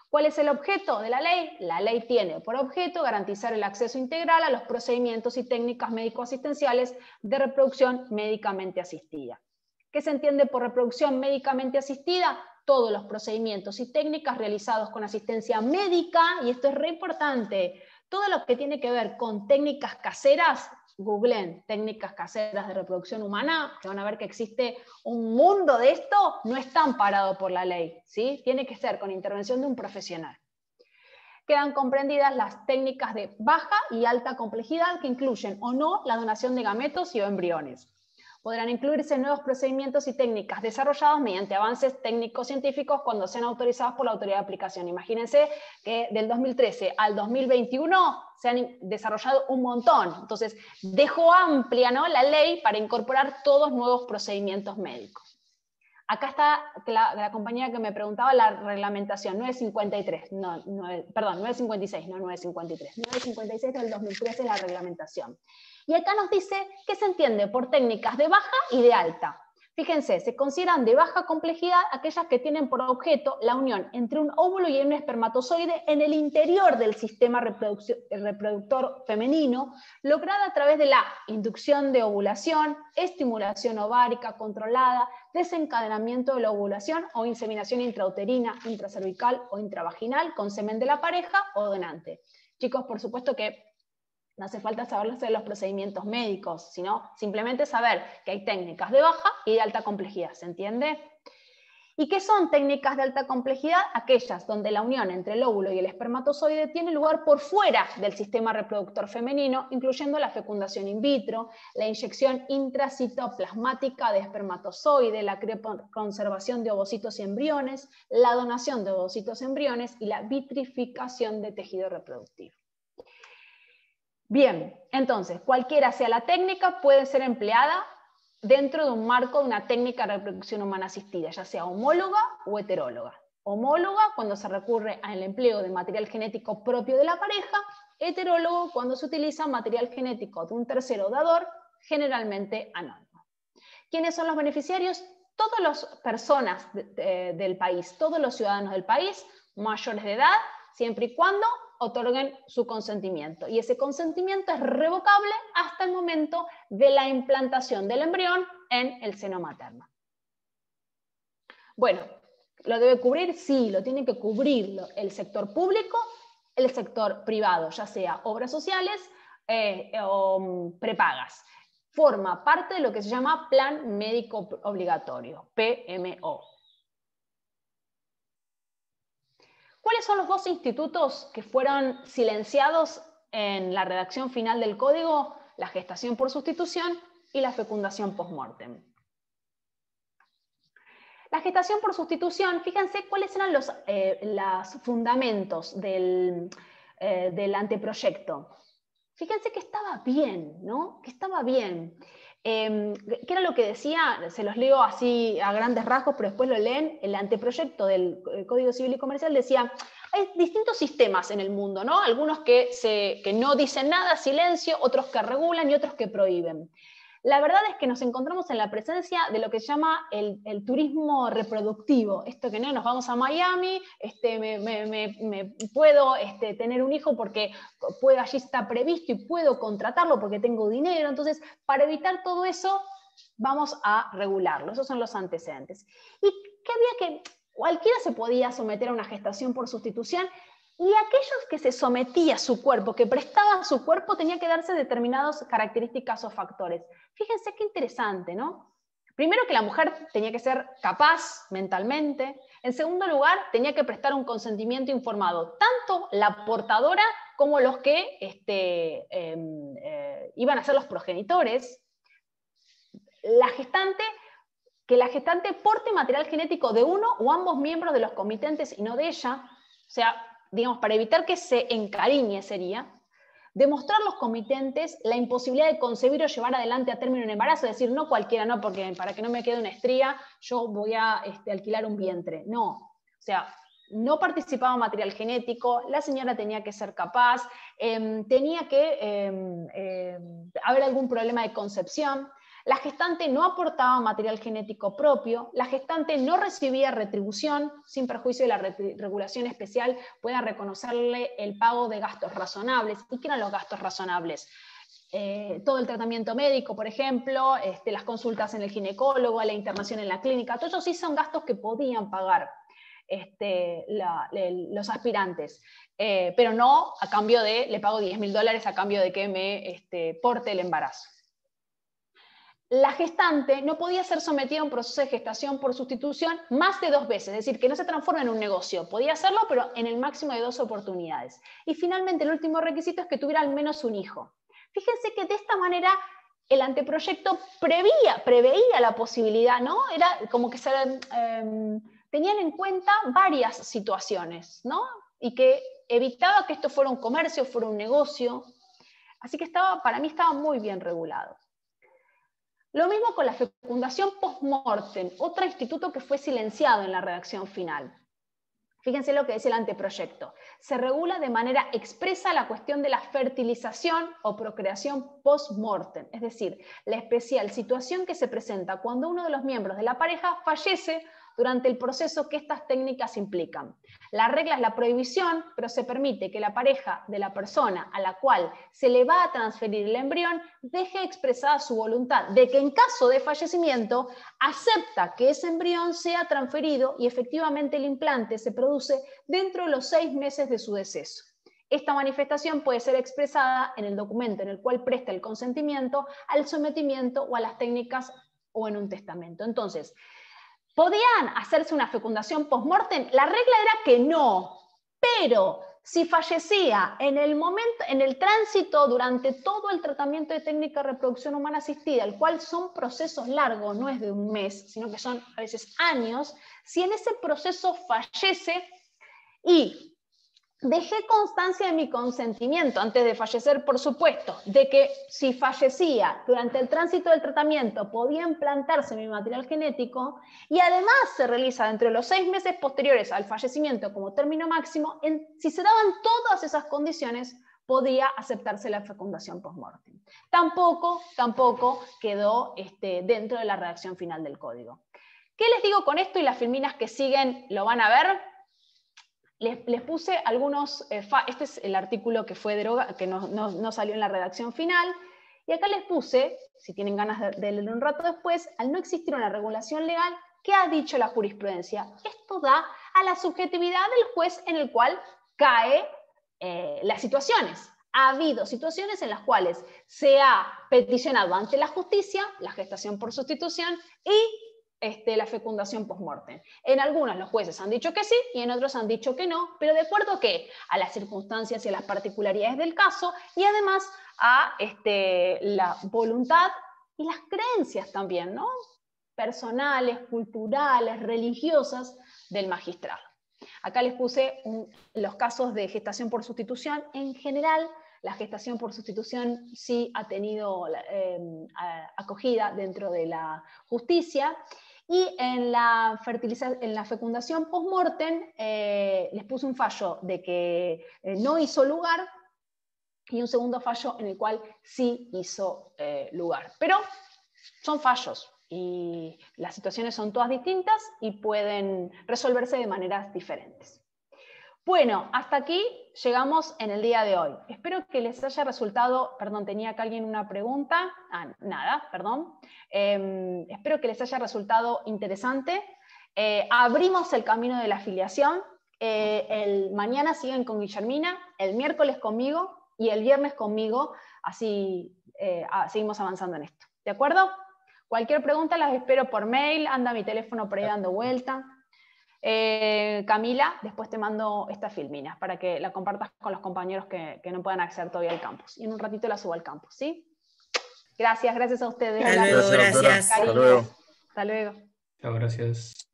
¿Cuál es el objeto de la ley? La ley tiene por objeto garantizar el acceso integral a los procedimientos y técnicas médico-asistenciales de reproducción médicamente asistida. ¿Qué se entiende por reproducción médicamente asistida? Todos los procedimientos y técnicas realizados con asistencia médica, y esto es re importante, todo lo que tiene que ver con técnicas caseras. Googleen técnicas caseras de reproducción humana, que van a ver que existe un mundo de esto, no está amparado por la ley, ¿sí? Tiene que ser con intervención de un profesional. Quedan comprendidas las técnicas de baja y alta complejidad que incluyen o no la donación de gametos y o embriones. Podrán incluirse nuevos procedimientos y técnicas desarrollados mediante avances técnicos científicos cuando sean autorizados por la autoridad de aplicación. Imagínense que del 2013 al 2021 se han desarrollado un montón. Entonces, dejó amplia, ¿no?, la ley para incorporar todos nuevos procedimientos médicos. Acá está la compañera que me preguntaba la reglamentación, 953, perdón, 956, no 953. 956 del 2013 es la reglamentación. Y acá nos dice qué se entiende por técnicas de baja y de alta. Fíjense, se consideran de baja complejidad aquellas que tienen por objeto la unión entre un óvulo y un espermatozoide en el interior del sistema reproductor femenino, lograda a través de la inducción de ovulación, estimulación ovárica controlada, desencadenamiento de la ovulación o inseminación intrauterina, intracervical o intravaginal con semen de la pareja o donante. Chicos, por supuesto que no hace falta saberlos de los procedimientos médicos, sino simplemente saber que hay técnicas de baja y de alta complejidad, ¿se entiende? ¿Y qué son técnicas de alta complejidad? Aquellas donde la unión entre el óvulo y el espermatozoide tiene lugar por fuera del sistema reproductor femenino, incluyendo la fecundación in vitro, la inyección intracitoplasmática de espermatozoide, la conservación de ovocitos y embriones, la donación de ovocitos y embriones y la vitrificación de tejido reproductivo. Bien, entonces, cualquiera sea la técnica, puede ser empleada dentro de un marco de una técnica de reproducción humana asistida, ya sea homóloga o heteróloga. Homóloga cuando se recurre al empleo de material genético propio de la pareja, heterólogo cuando se utiliza material genético de un tercero dador, generalmente anónimo. ¿Quiénes son los beneficiarios? Todas las personas del país, todos los ciudadanos del país, mayores de edad, siempre y cuando otorguen su consentimiento. Y ese consentimiento es revocable hasta el momento de la implantación del embrión en el seno materno. Bueno, ¿lo debe cubrir? Sí, lo tiene que cubrir el sector público, el sector privado, ya sea obras sociales o prepagas. Forma parte de lo que se llama Plan Médico Obligatorio, PMO. ¿Cuáles son los dos institutos que fueron silenciados en la redacción final del código? La gestación por sustitución y la fecundación post-mortem. La gestación por sustitución, fíjense cuáles eran los fundamentos del anteproyecto. Fíjense que estaba bien, ¿no? Que estaba bien. ¿Qué era lo que decía? Se los leo así a grandes rasgos, pero después lo leen. El anteproyecto del Código Civil y Comercial decía, hay distintos sistemas en el mundo, ¿no? Algunos que no dicen nada, silencio, otros que regulan y otros que prohíben. La verdad es que nos encontramos en la presencia de lo que se llama el turismo reproductivo. Esto que no, nos vamos a Miami, me puedo tener un hijo porque allí está previsto y puedo contratarlo porque tengo dinero. Entonces, para evitar todo eso, vamos a regularlo. Esos son los antecedentes. ¿Y qué había que? Cualquiera se podía someter a una gestación por sustitución, y aquellos que se sometía a su cuerpo, que prestaba a su cuerpo, tenía que darse determinadas características o factores. Fíjense qué interesante, ¿no? Primero, que la mujer tenía que ser capaz mentalmente. En segundo lugar, tenía que prestar un consentimiento informado, tanto la portadora como los que iban a ser los progenitores. Que la gestante porte material genético de uno o ambos miembros de los comitentes y no de ella, o sea, digamos, para evitar que se encariñe sería, demostrar los comitentes la imposibilidad de concebir o llevar adelante a término un embarazo, es decir, no cualquiera, no, porque para que no me quede una estría, yo voy a alquilar un vientre, no, o sea, no participaba material genético, la señora tenía que ser capaz, tenía que haber algún problema de concepción. La gestante no aportaba material genético propio, la gestante no recibía retribución, sin perjuicio de la regulación especial pueda reconocerle el pago de gastos razonables. ¿Y qué eran los gastos razonables? Todo el tratamiento médico, por ejemplo, las consultas en el ginecólogo, la internación en la clínica, todos esos sí son gastos que podían pagar los aspirantes, pero no a cambio de, le pago $10.000 a cambio de que me porte el embarazo. La gestante no podía ser sometida a un proceso de gestación por sustitución más de 2 veces, es decir, que no se transforme en un negocio. Podía hacerlo, pero en el máximo de 2 oportunidades. Y finalmente, el último requisito es que tuviera al menos un hijo. Fíjense que de esta manera el anteproyecto preveía la posibilidad, ¿no? Era como que tenían en cuenta varias situaciones, ¿no? Y que evitaba que esto fuera un comercio, fuera un negocio. Así que para mí estaba muy bien regulado. Lo mismo con la fecundación post-mortem, otro instituto que fue silenciado en la redacción final. Fíjense lo que dice el anteproyecto. Se regula de manera expresa la cuestión de la fertilización o procreación post-mortem, es decir, la especial situación que se presenta cuando uno de los miembros de la pareja fallece durante el proceso que estas técnicas implican. La regla es la prohibición, pero se permite que la pareja de la persona a la cual se le va a transferir el embrión deje expresada su voluntad de que en caso de fallecimiento acepta que ese embrión sea transferido y efectivamente el implante se produce dentro de los 6 meses de su deceso. Esta manifestación puede ser expresada en el documento en el cual presta el consentimiento al sometimiento o a las técnicas o en un testamento. Entonces, ¿podían hacerse una fecundación post-mortem? La regla era que no, pero si fallecía en el tránsito durante todo el tratamiento de técnica de reproducción humana asistida, el cual son procesos largos, no es de un mes, sino que son a veces años, si en ese proceso fallece y dejé constancia de mi consentimiento, antes de fallecer, por supuesto, de que si fallecía durante el tránsito del tratamiento podía implantarse mi material genético, y además se realiza dentro de los 6 meses posteriores al fallecimiento como término máximo, si se daban todas esas condiciones, podía aceptarse la fecundación post-mortem. Tampoco quedó dentro de la redacción final del código. ¿Qué les digo con esto? Y las filminas que siguen lo van a ver. Les puse algunos, este es el artículo que fue que no salió en la redacción final, y acá les puse, si tienen ganas de leer un rato después, al no existir una regulación legal, ¿qué ha dicho la jurisprudencia? Esto da a la subjetividad del juez en el cual cae las situaciones. Ha habido situaciones en las cuales se ha peticionado ante la justicia la gestación por sustitución y la fecundación post-mortem. En algunos los jueces han dicho que sí y en otros han dicho que no, pero de acuerdo ¿qué? A las circunstancias y a las particularidades del caso y además a la voluntad y las creencias también, ¿no? Personales, culturales, religiosas del magistrado. Acá les puse los casos de gestación por sustitución. En general, la gestación por sustitución sí ha tenido acogida dentro de la justicia. Y en la fecundación post-mortem les puse un fallo de que no hizo lugar y un segundo fallo en el cual sí hizo lugar. Pero son fallos y las situaciones son todas distintas y pueden resolverse de maneras diferentes. Bueno, hasta aquí llegamos en el día de hoy. Espero que les haya resultado, perdón, tenía acá alguien una pregunta. Nada, perdón. Espero que les haya resultado interesante. Abrimos el camino de la afiliación. Mañana siguen con Guillermina, el miércoles conmigo y el viernes conmigo. Así seguimos avanzando en esto. ¿De acuerdo? Cualquier pregunta las espero por mail. Anda mi teléfono por ahí dando vuelta. Camila, después te mando esta filmina para que la compartas con los compañeros que no puedan acceder todavía al campus. Y en un ratito la subo al campus, ¿sí? Gracias a ustedes. Hasta luego, gracias. Hasta luego. Hasta luego. Chao, gracias.